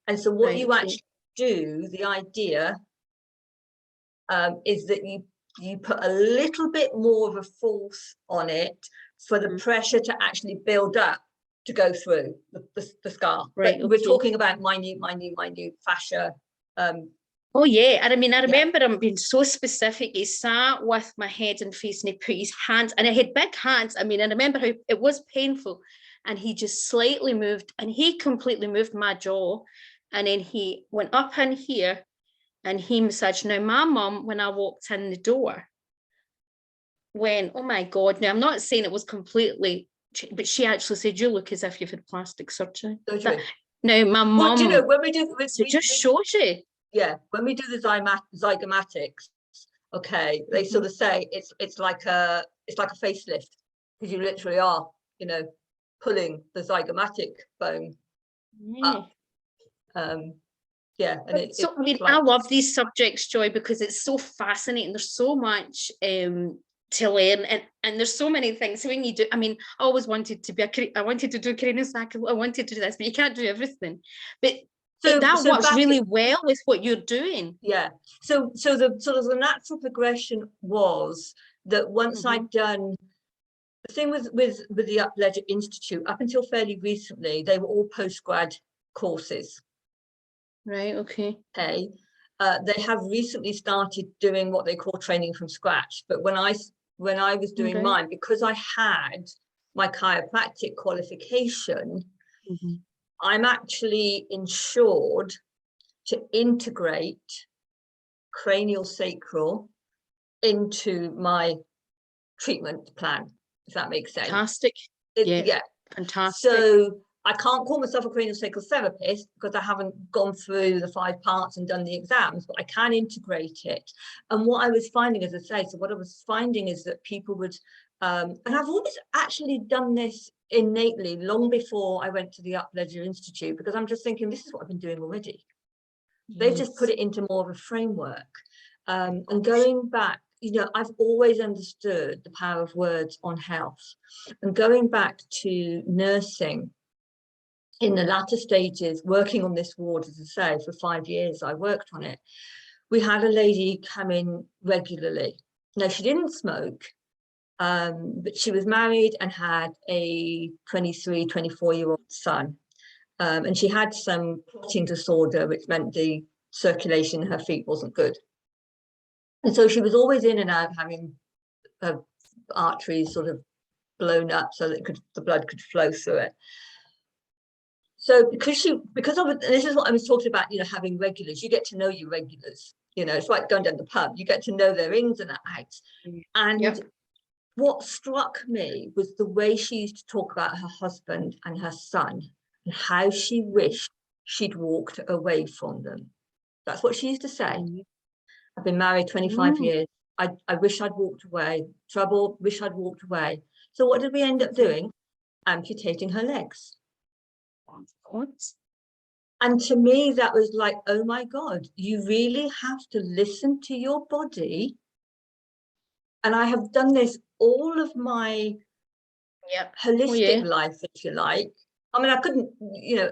S2: And so what you actually do, the idea is that you put a little bit more of a force on it for the pressure to actually build up to go through the scar.
S1: right,
S2: But we're talking about minute fascia.
S1: Oh yeah, and I mean, I remember him being so specific. He sat with my head and face, and he put his hands, and I had big hands. I mean, I remember how it was painful, and he just slightly moved, and he completely moved my jaw, and then he went up in here, and he massaged. Now, my mum, when I walked in the door, went, "Oh my God!" Now, I'm not saying it was completely, but she actually said, "You look as if you've had plastic surgery." Now, my mum,
S2: well, do you know, when we do,
S1: so it just shows you.
S2: Yeah, when we do the zygomatics, okay, they sort of say it's like a facelift, because you literally are, you know, pulling the zygomatic bone up. Yeah, and
S1: I mean, I love these subjects, Joy, because it's so fascinating. There's so much to learn, and there's so many things. When you do, I mean, I always wanted to be I wanted to do craniosacral, I wanted to do this, but you can't do everything. But that works really well with what you're doing.
S2: Yeah. So the sort of the natural progression was that once I'd done the thing with the Uplinger Institute, up until fairly recently, they were all postgrad courses.
S1: Right. Okay.
S2: Okay. They have recently started doing what they call training from scratch. But when I was doing mine, because I had my chiropractic qualification, I'm actually insured to integrate cranial sacral into my treatment plan, if that makes sense.
S1: Fantastic.
S2: Yeah.
S1: Fantastic.
S2: So I can't call myself a cranial sacral therapist because I haven't gone through the 5 parts and done the exams, but I can integrate it. And what I was finding, as I say, so what I was finding is that people would, and I've always actually done this innately long before I went to the Uplinger Institute, because I'm just thinking, this is what I've been doing already. They've just put it into more of a framework. And going back, you know, I've always understood the power of words on health. And going back to nursing, in the latter stages, working on this ward, as I say, for 5 years, I worked on it. We had a lady come in regularly. Now, she didn't smoke, but she was married and had a 23, 24-year-old son. And she had some clotting disorder, which meant the circulation in her feet wasn't good. And so she was always in and out, having her arteries sort of blown up so that the blood could flow through it. So because this is what I was talking about, you know, having regulars, you get to know your regulars, you know, it's like going down the pub, you get to know their ins and outs. And what struck me was the way she used to talk about her husband and her son, and how she wished she'd walked away from them. That's what she used to say. I've been married 25 years. I wish I'd walked away. Trouble, wish I'd walked away. So what did we end up doing? Amputating her legs.
S1: What?
S2: And to me, that was like, oh my God, you really have to listen to your body. And I have done this all of my holistic life, if you like. I mean, I couldn't, you know,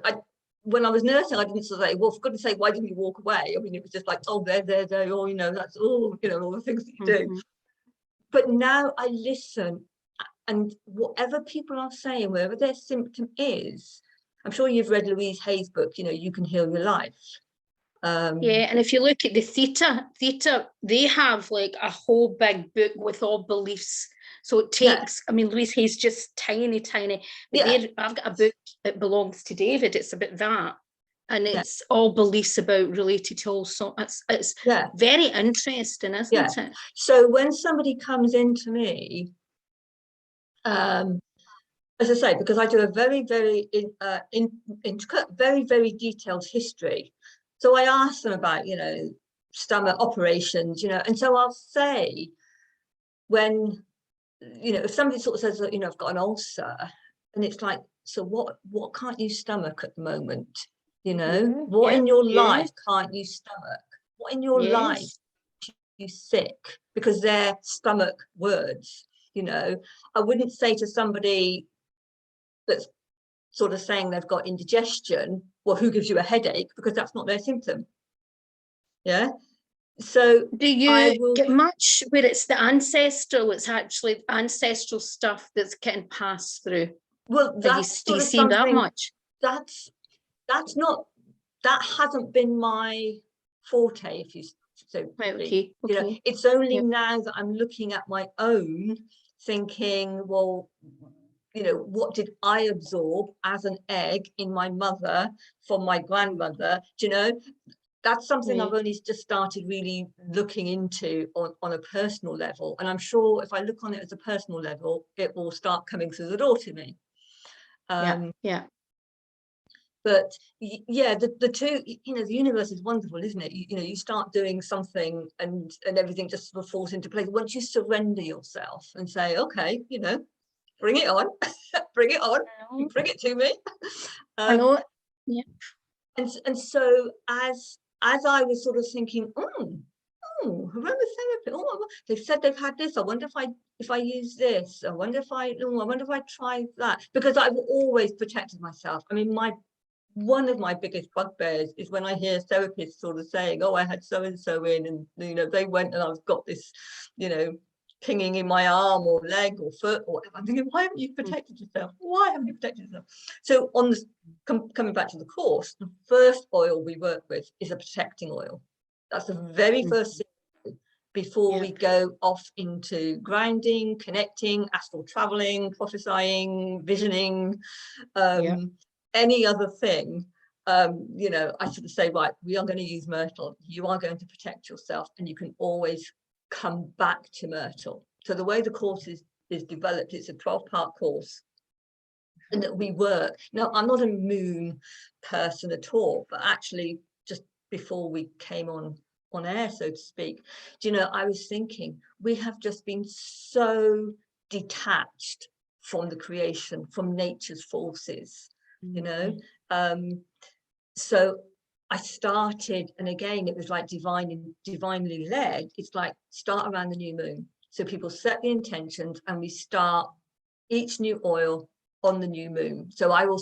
S2: when I was nursing, I didn't sort of say, well, for goodness sake, why didn't you walk away? I mean, it was just like, oh, there, oh, you know, that's all, you know, all the things that you do. But now I listen, and whatever people are saying, wherever their symptom is, I'm sure you've read Louise Hay's book, you know, You Can Heal Your Life.
S1: And if you look at the theta, they have like a whole big book with all beliefs. So it takes, I mean, Louise Hay's just tiny, tiny. But there, I've got a book, It Belongs to David. It's about that. And it's all beliefs related to all sorts. It's very interesting, isn't it?
S2: So when somebody comes into me, as I say, because I do a very, very intricate, very, very detailed history. So I ask them about, you know, stomach operations, you know, and so I'll say, when, you know, if somebody sort of says, you know, I've got an ulcer, and it's like, so what can't you stomach at the moment? You know, what in your life can't you stomach? What in your life you sick? Because they're stomach words, you know. I wouldn't say to somebody that's sort of saying they've got indigestion, well, who gives you a headache? Because that's not their symptom. Yeah. So
S1: do you get much where it's the ancestral, it's actually ancestral stuff that's getting passed through?
S2: Well, that's
S1: do you see that much?
S2: That's not, that hasn't been my forte, if you so
S1: okay.
S2: You know, it's only now that I'm looking at my own, thinking, well, you know, what did I absorb as an egg in my mother from my grandmother? Do you know, that's something I've only just started really looking into on a personal level. And I'm sure if I look on it as a personal level, it will start coming through the door to me. But yeah, the two, you know, the universe is wonderful, isn't it? You know, you start doing something and everything just sort of falls into place. Once you surrender yourself and say, okay, you know, bring it on, bring it on, bring it to me.
S1: I know.
S2: And so as I was sort of thinking, aromatherapy, they've said they've had this, I wonder if I use this, I wonder if I try that, because I've always protected myself. I mean, one of my biggest bugbears is when I hear therapists sort of saying, oh, I had so and so in, and you know, they went and I've got this, you know, pinging in my arm or leg or foot or whatever. I'm thinking, why haven't you protected yourself? Why haven't you protected yourself? So on this, coming back to the course, the first oil we work with is a protecting oil. That's the very first thing before we go off into grounding, connecting, astral traveling, prophesying, visioning, any other thing. You know, I sort of say, right, we are going to use myrtle. You are going to protect yourself, and you can always come back to myrtle. So the way the course is developed, it's a 12-part course, and that we work. Now, I'm not a moon person at all, but actually, just before we came on air, so to speak, do you know, I was thinking, we have just been so detached from the creation, from nature's forces, you know. So I started, and again, it was like divinely led. It's like start around the new moon. So people set the intentions, and we start each new oil on the new moon. So I will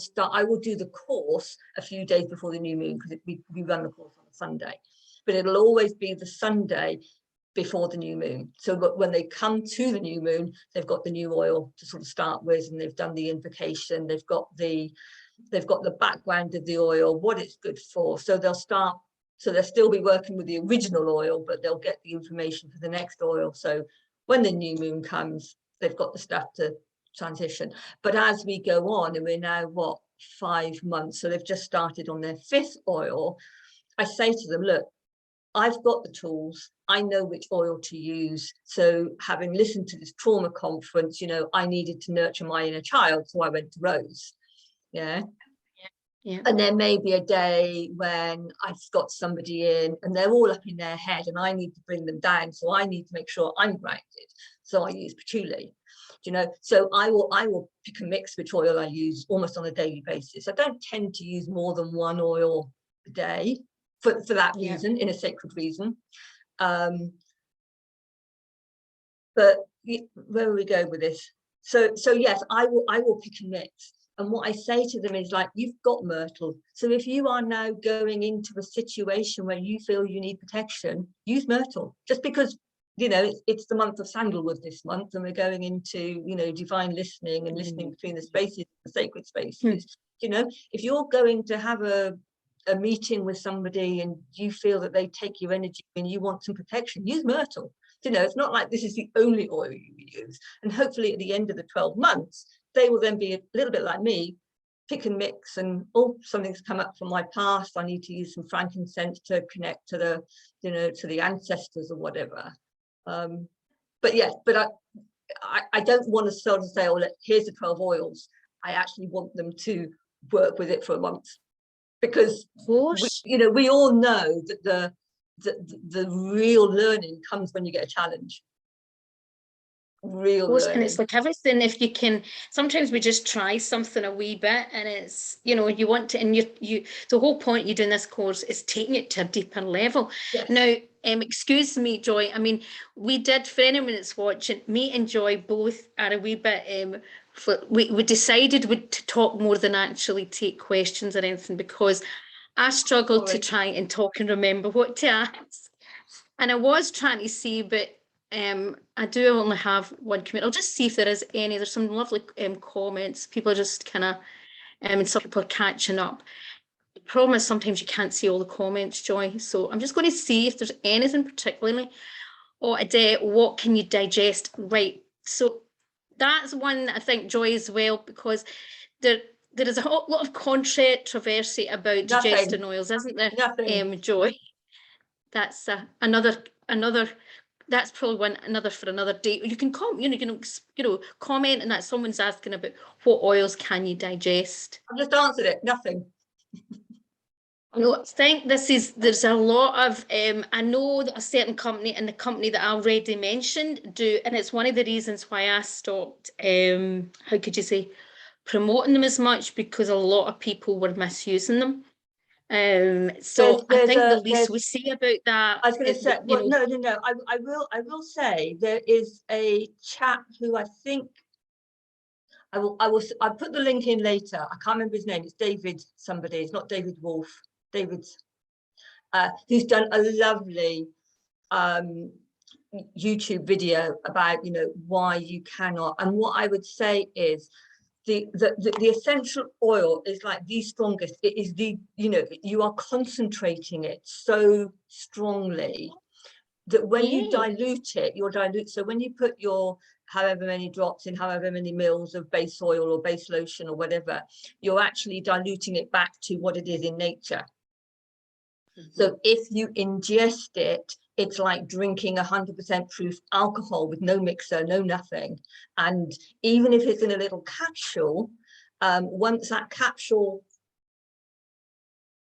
S2: do the course a few days before the new moon, because we run the course on a Sunday, but it'll always be the Sunday before the new moon. So when they come to the new moon, they've got the new oil to sort of start with, and they've done the invocation, they've got the background of the oil, what it's good for. So they'll still be working with the original oil, but they'll get the information for the next oil. So when the new moon comes, they've got the stuff to transition. But as we go on, and we're now 5 months, so they've just started on their 5th oil, I say to them, look, I've got the tools, I know which oil to use. So having listened to this trauma conference, you know, I needed to nurture my inner child, so I went to Rose. And there may be a day when I've got somebody in and they're all up in their head, and I need to bring them down, so I need to make sure I'm grounded, so I use patchouli, you know. So I will pick and mix which oil I use almost on a daily basis. I don't tend to use more than one oil a day for that reason, in a sacred reason. But where will we go with this? So yes, I will pick and mix. And what I say to them is, like, you've got myrtle. So if you are now going into a situation where you feel you need protection, use myrtle. Just because, you know, it's the month of sandalwood this month, and we're going into, you know, divine listening and listening between the spaces, the sacred spaces. You know, if you're going to have a meeting with somebody and you feel that they take your energy and you want some protection, use myrtle. You know, it's not like this is the only oil you use. And hopefully at the end of the 12 months, they will then be a little bit like me, pick and mix, and oh, something's come up from my past. I need to use some frankincense to connect to the, you know, to the ancestors or whatever. But yes, but I don't want to sort of say, oh, here's the 12 oils. I actually want them to work with it for a month, because we all know that the real learning comes when you get a challenge. Real learning.
S1: And it's like everything, if you can, sometimes we just try something a wee bit, and it's, you know, you want to, and you the whole point you doing this course is taking it to a deeper level.
S2: Yes.
S1: Now, excuse me, Joy, I mean, we did, for anyone that's watching, me and Joy both are a wee bit we decided to talk more than actually take questions or anything, because I struggled to try and talk and remember what to ask. And I was trying to see, but I do only have one comment. I'll just see if there is any. There's some lovely comments. People are just kind of, and some people are catching up. The problem is sometimes you can't see all the comments, Joy. So I'm just going to see if there's anything particularly. Oh, Adele, what can you digest? Right. So that's one that I think, Joy, as well, because there is a lot of controversy about digesting oils, isn't there?
S2: Nothing.
S1: Joy. That's another. That's probably another for another day. You can comment, and that someone's asking about what oils can you digest.
S2: I've just answered it. Nothing.
S1: I think there's a lot of I know that a certain company, and the company that I already mentioned do, and it's one of the reasons why I stopped how could you say, promoting them as much, because a lot of people were misusing them. So I think the least we see about that.
S2: I was going to say, well, no. I will say there is a chap who I think I'll put the link in later. I can't remember his name. It's David somebody. It's not David Wolf. David's who's done a lovely YouTube video about, why you cannot. And what I would say is the essential oil is like the strongest. It is you are concentrating it so strongly that when you dilute it, so when you put your however many drops in however many mils of base oil or base lotion or whatever, you're actually diluting it back to what it is in nature. So if you ingest it, it's like drinking 100% proof alcohol with no mixer, no nothing. And even if it's in a little capsule, once that capsule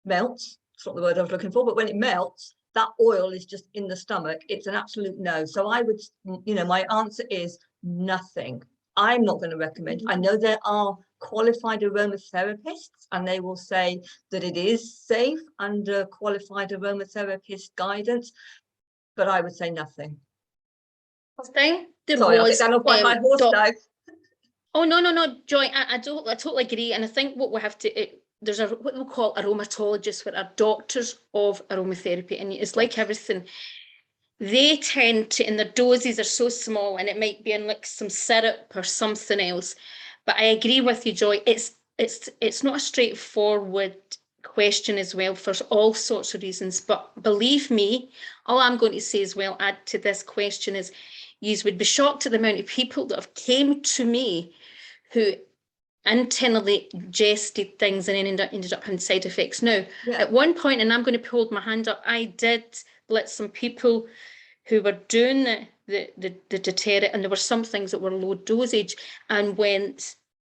S2: melts, it's not the word I was looking for, but when it melts, that oil is just in the stomach. It's an absolute no. So I would, my answer is nothing. I'm not going to recommend. I know there are qualified aromatherapists, and they will say that it is safe under qualified aromatherapist guidance, but I would say nothing.
S1: Sorry,
S2: I'll get down on my horse now.
S1: Oh, no, Joy, I totally agree. And I think what we have to, there's what we call aromatologists, what are doctors of aromatherapy. And it's like everything. They tend to, and their doses are so small, and it might be in like some syrup or something else. But I agree with you, Joy. It's not a straightforward question as well, for all sorts of reasons. But believe me, all I'm going to say as well, add to this question, is you would be shocked at the amount of people that have came to me who internally ingested things and ended up having side effects. Now, at one point, and I'm going to hold my hand up, I did let some people who were doing the deterrent, and there were some things that were low dosage, and when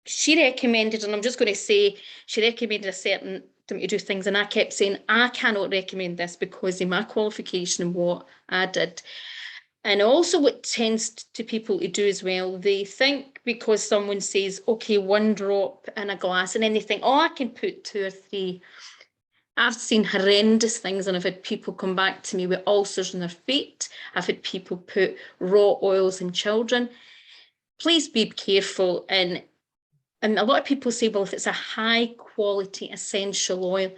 S1: she recommended, and I'm just going to say, she recommended a certain to do things, and I kept saying, I cannot recommend this because of my qualification and what I did. And also what tends to people to do as well, they think because someone says, okay, 1 drop in a glass, and then they think, oh, I can put 2 or 3. I've seen horrendous things, and I've had people come back to me with ulcers in their feet. I've had people put raw oils in children. Please be careful. And a lot of people say, well, if it's a high quality essential oil,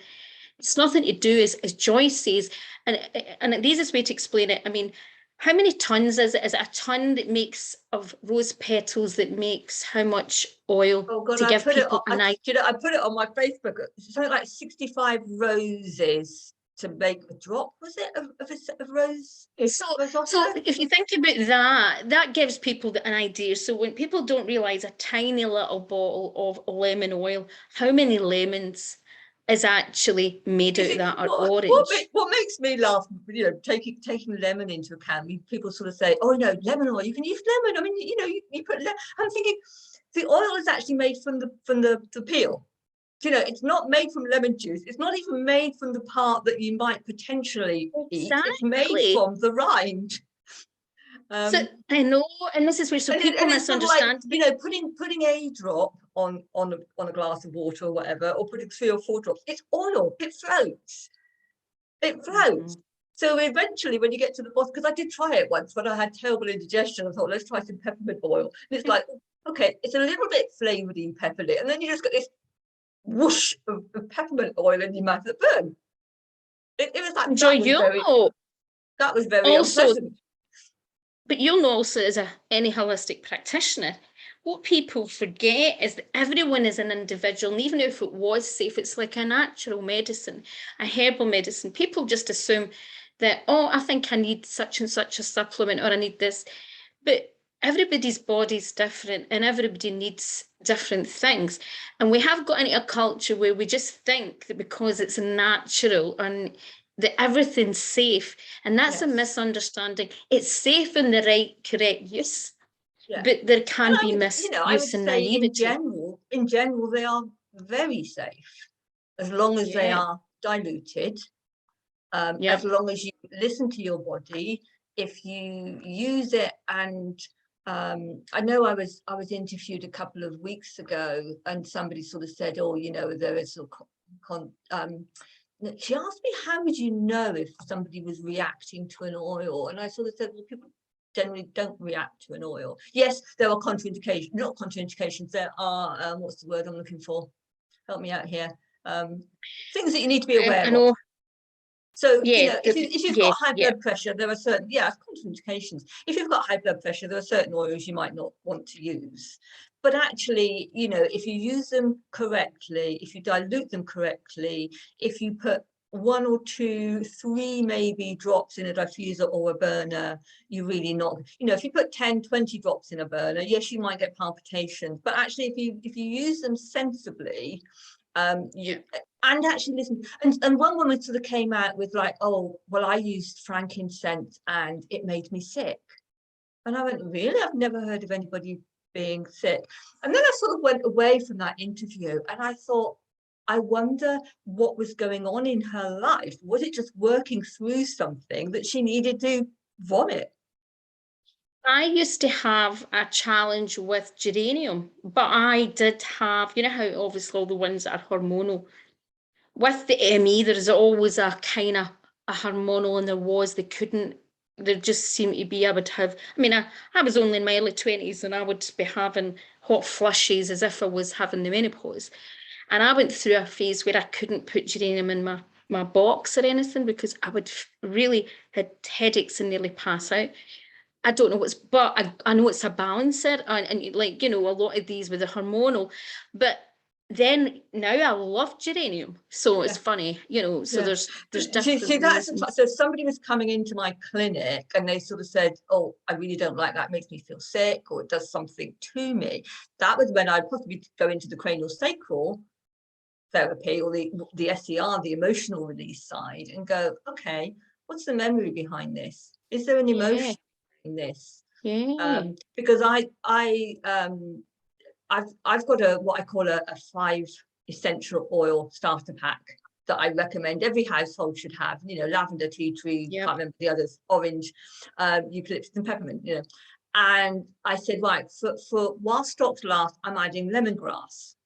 S1: it's nothing to do, as Joyce says. And the easiest way to explain it, I mean, how many tons is it? Is it a ton that makes of rose petals that makes how much oil to give people an idea?
S2: I put it on my Facebook. It's something like 65 roses to make a drop, was it, of rose?
S1: So if you think about that, that gives people an idea. So when people don't realize a tiny little bottle of lemon oil, how many lemons is actually made out of that, or orange?
S2: What makes me laugh, you know, taking lemon into account, people sort of say, oh no, lemon oil, you can use lemon. I mean, you know, you put I'm thinking the oil is actually made from the peel. You know, it's not made from lemon juice. It's not even made from the part that you might potentially eat. It's made from the rind.
S1: So I know, and this is where people misunderstand.
S2: Sort of like, you know, putting a drop on a glass of water or whatever, or putting 3 or 4 drops. It's oil. It floats. It floats. So eventually, when you get to the bottom, because I did try it once when I had terrible indigestion, I thought, let's try some peppermint oil. And it's like, okay, it's a little bit flavoury, pepperly, and then you just get this whoosh of peppermint oil in your mouth that burn. It was like that was very unpleasant.
S1: But you'll know also, as any holistic practitioner, what people forget is that everyone is an individual, and even if it was safe, it's like a natural medicine, a herbal medicine. People just assume that, oh, I think I need such and such a supplement, or I need this. But everybody's body's different and everybody needs different things. And we have got into a culture where we just think that because it's natural and that everything's safe, and that's a misunderstanding. It's safe in the right, correct use, but there can be misuse and naivety.
S2: In general, they are very safe, as long as they are diluted, as long as you listen to your body. If you use it, and I know I was interviewed a couple of weeks ago, and somebody sort of said, oh, you know, there is she asked me, how would you know if somebody was reacting to an oil? And I sort of said, well, people generally don't react to an oil. Yes, there are contraindications, not contraindications, there are, what's the word I'm looking for? Help me out here. Things that you need to be aware of. So, you know, if you've got high blood pressure, there are certain, contraindications. If you've got high blood pressure, there are certain oils you might not want to use. But actually, you know, if you use them correctly, if you dilute them correctly, if you put 1 or 2, 3 maybe drops in a diffuser or a burner, you're really not, you know, if you put 10, 20 drops in a burner, yes, you might get palpitations. But actually, if you use them sensibly, and actually listen, and one woman sort of came out with like, oh, well, I used frankincense and it made me sick. And I went, really? I've never heard of anybody being sick. And then I sort of went away from that interview and I thought, I wonder what was going on in her life. Was it just working through something that she needed to vomit?
S1: I used to have a challenge with geranium, but I did have, you know how obviously all the ones that are hormonal, with the ME, there's always a kind of a hormonal, and there just seemed to be, I would have, I mean, I was only in my early 20s and I would be having hot flushes as if I was having the menopause. And I went through a phase where I couldn't put geranium in my box or anything because I would really had headaches and nearly pass out. I don't know but I know it's a balancer, and like, you know, a lot of these with the hormonal, but then now I love geranium. So it's funny, you know, so there's different
S2: so somebody was coming into my clinic and they sort of said, oh, I really don't like that, it makes me feel sick, or it does something to me. That was when I'd possibly go into the cranial sacral therapy or the SER, the emotional release side, and go, okay, what's the memory behind this? Is there an emotion in this? Because I've got what I call a 5 essential oil starter pack that I recommend every household should have. You know, lavender, tea tree, can't remember the others, orange, eucalyptus and peppermint, you know. And I said, right, for while stocks last, I'm adding lemongrass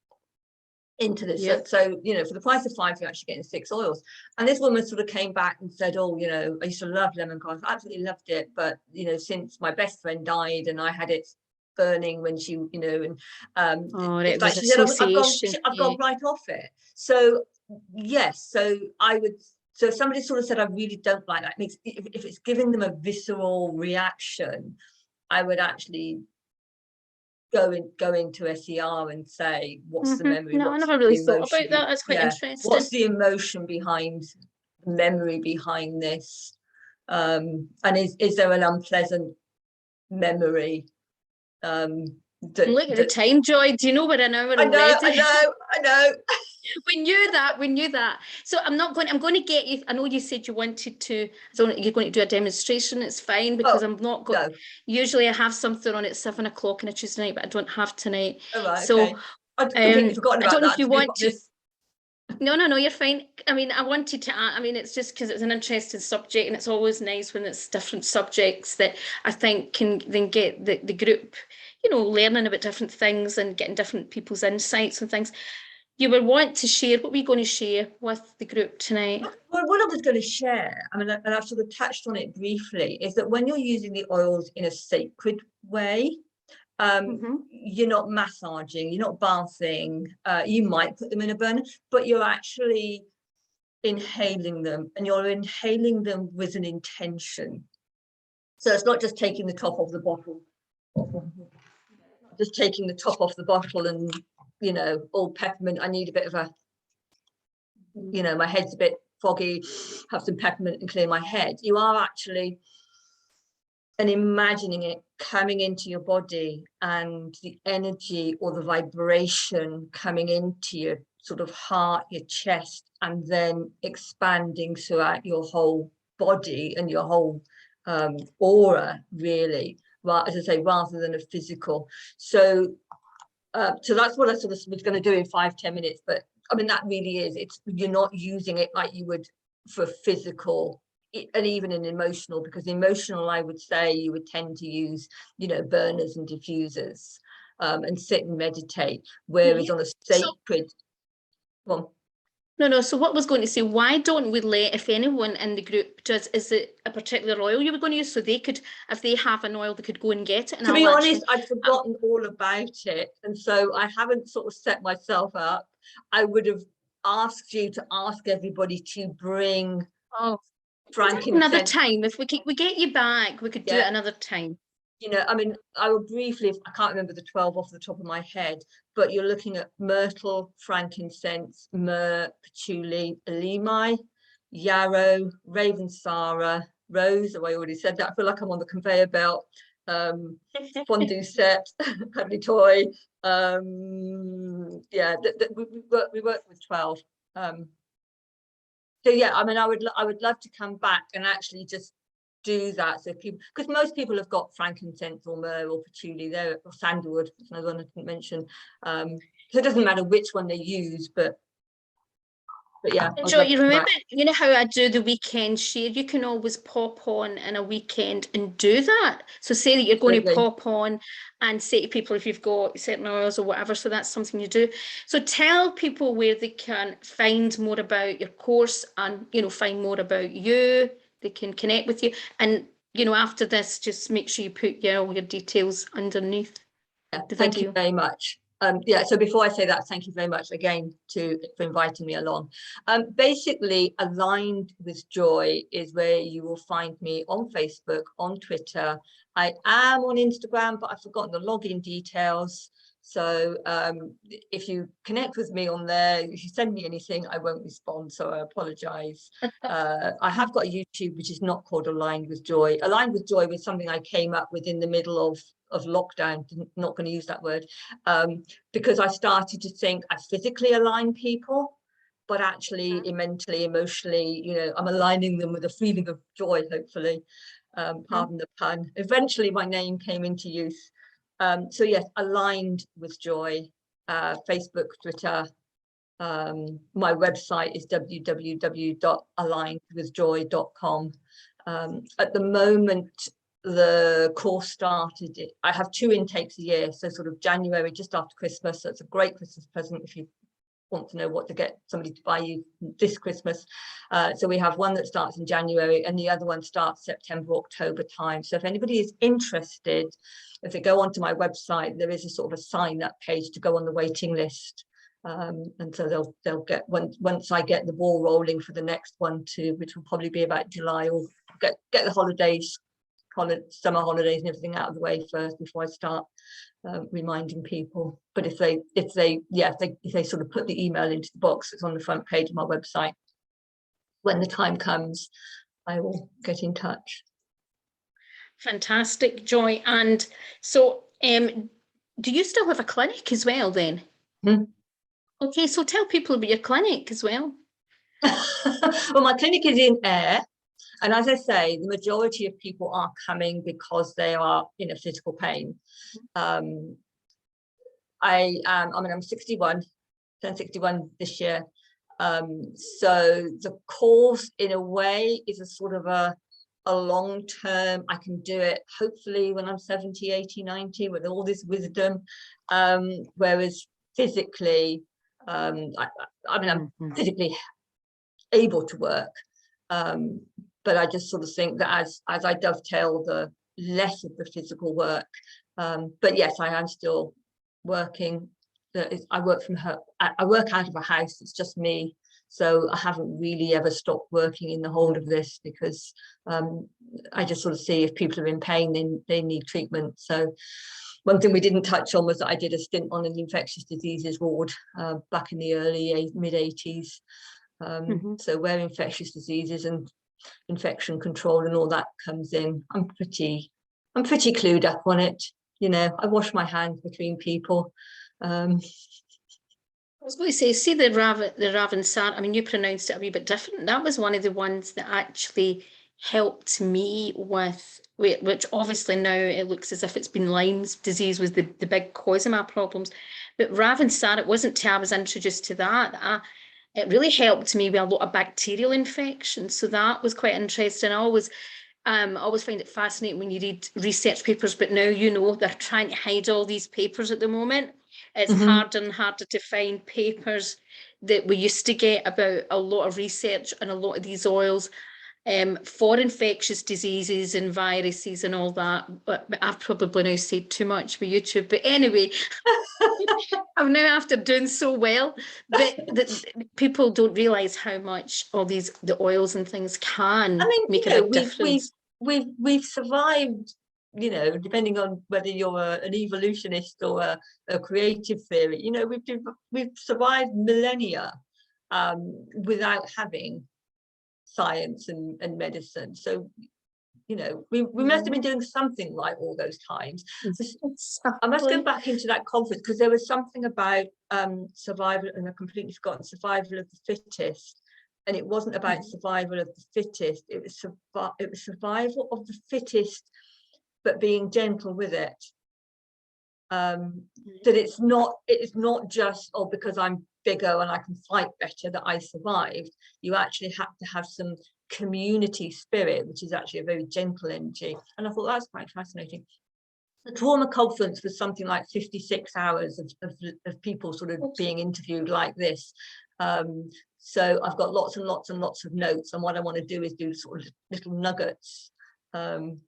S2: into this. So, you know, for the price of 5, you're actually getting 6 oils. And this woman sort of came back and said, oh, you know, I used to love lemongrass, I absolutely loved it, but, you know, since my best friend died and I had it burning when she, you know, and it's like she said, I've gone right off it. So yes, so somebody sort of said, I really don't like that. It makes, if it's giving them a visceral reaction, I would actually go into SER and say, what's the memory?
S1: No, I never really thought about that. That's quite interesting.
S2: What's the emotion behind memory behind this? And is there an unpleasant memory?
S1: Look at the time, Joy. Do you know we're an hour already?
S2: I know.
S1: We knew that. So I'm going to get you. I know you said you wanted to. You're going to do a demonstration. It's fine because I'm not going.
S2: No.
S1: Usually I have something on at 7 o'clock on a Tuesday night, but I don't have tonight.
S2: All right,
S1: So
S2: okay. I'd completely forgotten
S1: I
S2: about
S1: don't know
S2: that.
S1: if you want to. No, you're fine. I mean, I wanted to. I mean, it's just because it's an interesting subject, and it's always nice when it's different subjects that I think can then get the group, learning about different things and getting different people's insights and things. You were wanting to share. What were you going to share with the group tonight?
S2: Well, what I was going to share, I mean, and I've sort of touched on it briefly, is that when you're using the oils in a sacred way, you're not massaging, you're not bathing, you might put them in a burner, but you're actually inhaling them, and you're inhaling them with an intention. So it's not just taking the top of the bottle, just taking the top off the bottle and, all peppermint. I need a bit of a, my head's a bit foggy, have some peppermint and clear my head. You are actually and imagining it coming into your body, and the energy or the vibration coming into your sort of heart, your chest, and then expanding throughout your whole body and your whole aura, really, as I say, rather than a physical. So that's what I sort of was going to do in 5-10 minutes. But I mean, that really is, you're not using it like you would for physical and even in emotional, because emotional, I would say you would tend to use, burners and diffusers and sit and meditate. Whereas on a sacred, well,
S1: No. So what I was going to say, why don't we let, if anyone in the group does, is it a particular oil you were going to use? So they could, if they have an oil, they could go and get it. And
S2: to be honest, I'd forgotten all about it. And so I haven't sort of set myself up. I would have asked you to ask everybody to bring frankincense.
S1: Another time. If we get you back, we could do it another time.
S2: I mean, I will briefly, I can't remember the 12 off the top of my head, but you're looking at myrtle, frankincense, myrrh, patchouli, elemi, yarrow, ravensara, rose. Oh, I already said that. I feel like I'm on the conveyor belt. Fondue set, cuddly toy. We work with 12. So yeah, I mean, I would love to come back and actually just do that, so people, because most people have got frankincense or myrrh or patchouli there, or sandalwood, that's another one I didn't mention. So it doesn't matter which one they use, but yeah.
S1: Joe, you remember, how I do the weekend share? You can always pop on in a weekend and do that. So say that you're going to pop on and say to people if you've got certain oils or whatever. So that's something you do. So tell people where they can find more about your course and, find more about you. They can connect with you. And, after this, just make sure you put all your details underneath the video.
S2: Thank you very much. So before I say that, thank you very much again for inviting me along. Basically, Aligned with Joy is where you will find me on Facebook, on Twitter. I am on Instagram, but I've forgotten the login details. So if you connect with me on there, if you send me anything, I won't respond, so I apologize. I have got a YouTube, which is not called Aligned with Joy. Aligned with Joy was something I came up with in the middle of lockdown. Not going to use that word, because I started to think I physically align people, but actually mentally, emotionally, I'm aligning them with a feeling of joy, hopefully. Pardon the pun. Eventually my name came into use. So yes, Aligned with Joy, Facebook, Twitter. My website is www.alignedwithjoy.com. At the moment, the course started, I have 2 intakes a year, so sort of January, just after Christmas. So it's a great Christmas present if you want to know what to get somebody to buy you this Christmas. So we have one that starts in January and the other one starts September, October time. So if anybody is interested, if they go onto my website, there is a sort of a sign up page to go on the waiting list. And so they'll get, once I get the ball rolling for the next one too, which will probably be about July, or get the holidays, summer holidays and everything out of the way first before I start reminding people. But if they sort of put the email into the box that's on the front page of my website, when the time comes, I will get in touch.
S1: Fantastic, Joy. And so do you still have a clinic as well then? Okay, so tell people about your clinic as well.
S2: Well, my clinic is in Ayr, and as I say, the majority of people are coming because they are in a physical pain. I'm 61, turned 61 this year. So the course, in a way, is a sort of a long term. I can do it hopefully when I'm 70, 80, 90 with all this wisdom. Whereas physically, I'm physically able to work. But I just sort of think that as I dovetail the less of the physical work. But yes, I am still working. I work from her. I work out of a house. It's just me. So I haven't really ever stopped working in the whole of this, because I just sort of see if people are in pain, they need treatment. So one thing we didn't touch on was that I did a stint on an infectious diseases ward back in the mid 80s. So where infectious diseases and infection control and all that comes in, I'm pretty clued up on it. You know, I wash my hands between people. I
S1: was going to say, see the Ravinsara, I mean, you pronounced it a wee bit different. That was one of the ones that actually helped me with, which obviously now it looks as if it's been Lyme's disease was the big cause of my problems. But Ravinsara, it wasn't till I was introduced to that. It really helped me with a lot of bacterial infections. So that was quite interesting. I always find it fascinating when you read research papers, but now, you know, they're trying to hide all these papers at the moment. It's harder and harder to find papers that we used to get about a lot of research and a lot of these oils for infectious diseases and viruses and all that. But I've probably now said too much with YouTube. But anyway, I'm now after doing so well. But people don't realise how much all the oils and things can make a big difference.
S2: We've survived, you know, depending on whether you're an evolutionist or a creative theory, you know, we've survived millennia without having science and medicine. So, you know, we must have been doing something right all those times. I must go back into that conference, because there was something about survival, and I've completely forgotten, survival of the fittest. And it wasn't about survival of the fittest, it was survival of the fittest, but being gentle with it. That it's not just, oh, because I'm bigger and I can fight better that I survived. You actually have to have some community spirit, which is actually a very gentle energy. And I thought that's quite fascinating. The trauma conference was something like 56 hours of people sort of being interviewed like this. So I've got lots and lots and lots of notes, and what I want to do is do sort of little nuggets on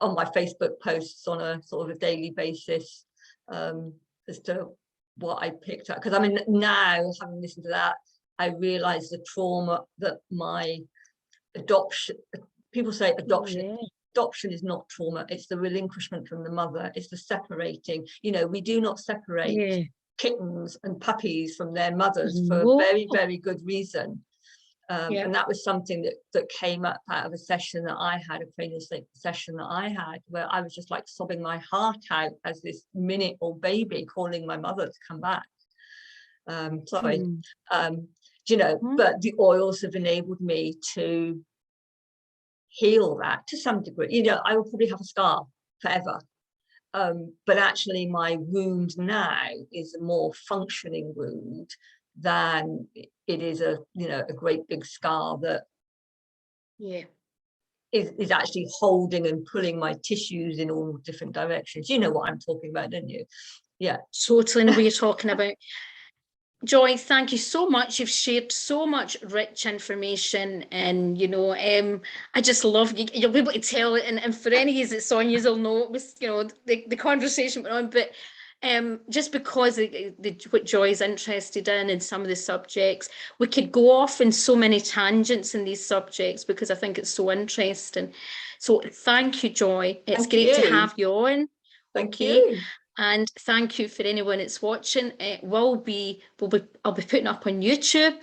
S2: my Facebook posts on a sort of a daily basis, as to what I picked up. Because I mean, now having listened to that, I realise the trauma that my adoption, people say adoption, adoption is not trauma, it's the relinquishment from the mother, it's the separating. You know, we do not separate kittens and puppies from their mothers for a very, very good reason. And that was something that came up out of a session that I had, a cranial sleep session that I had, where I was just like sobbing my heart out as this minute old baby calling my mother to come back. You know, but the oils have enabled me to heal that to some degree. You know, I will probably have a scar forever. But actually my wound now is a more functioning wound than it is a, you know, a great big scar that is actually holding and pulling my tissues in all different directions. You know what I'm talking about, don't you? Yeah,
S1: totally know what you're talking about. Joy, thank you so much. You've shared so much rich information, and you know, I just love you. You'll be able to tell it, and for any of you that's on, you'll know it was, you know, the conversation went on. But just because what Joy's interested in and some of the subjects, we could go off in so many tangents in these subjects because I think it's so interesting. So thank you, Joy. It's great to have you on.
S2: Thank you.
S1: And thank you for anyone that's watching. I'll be putting up on YouTube.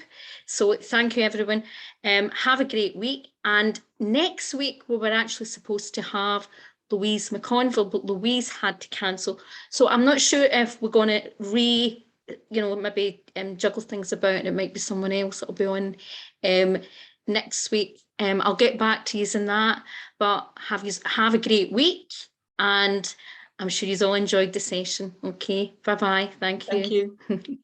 S1: So thank you, everyone. Have a great week. And next week we were actually supposed to have Louise McConville, but Louise had to cancel. So I'm not sure if we're going to maybe juggle things about, and it might be someone else that'll be on next week. I'll get back to you on that. But have a great week, and I'm sure you've all enjoyed the session. Okay, bye-bye. Thank
S2: Thank
S1: you.
S2: you.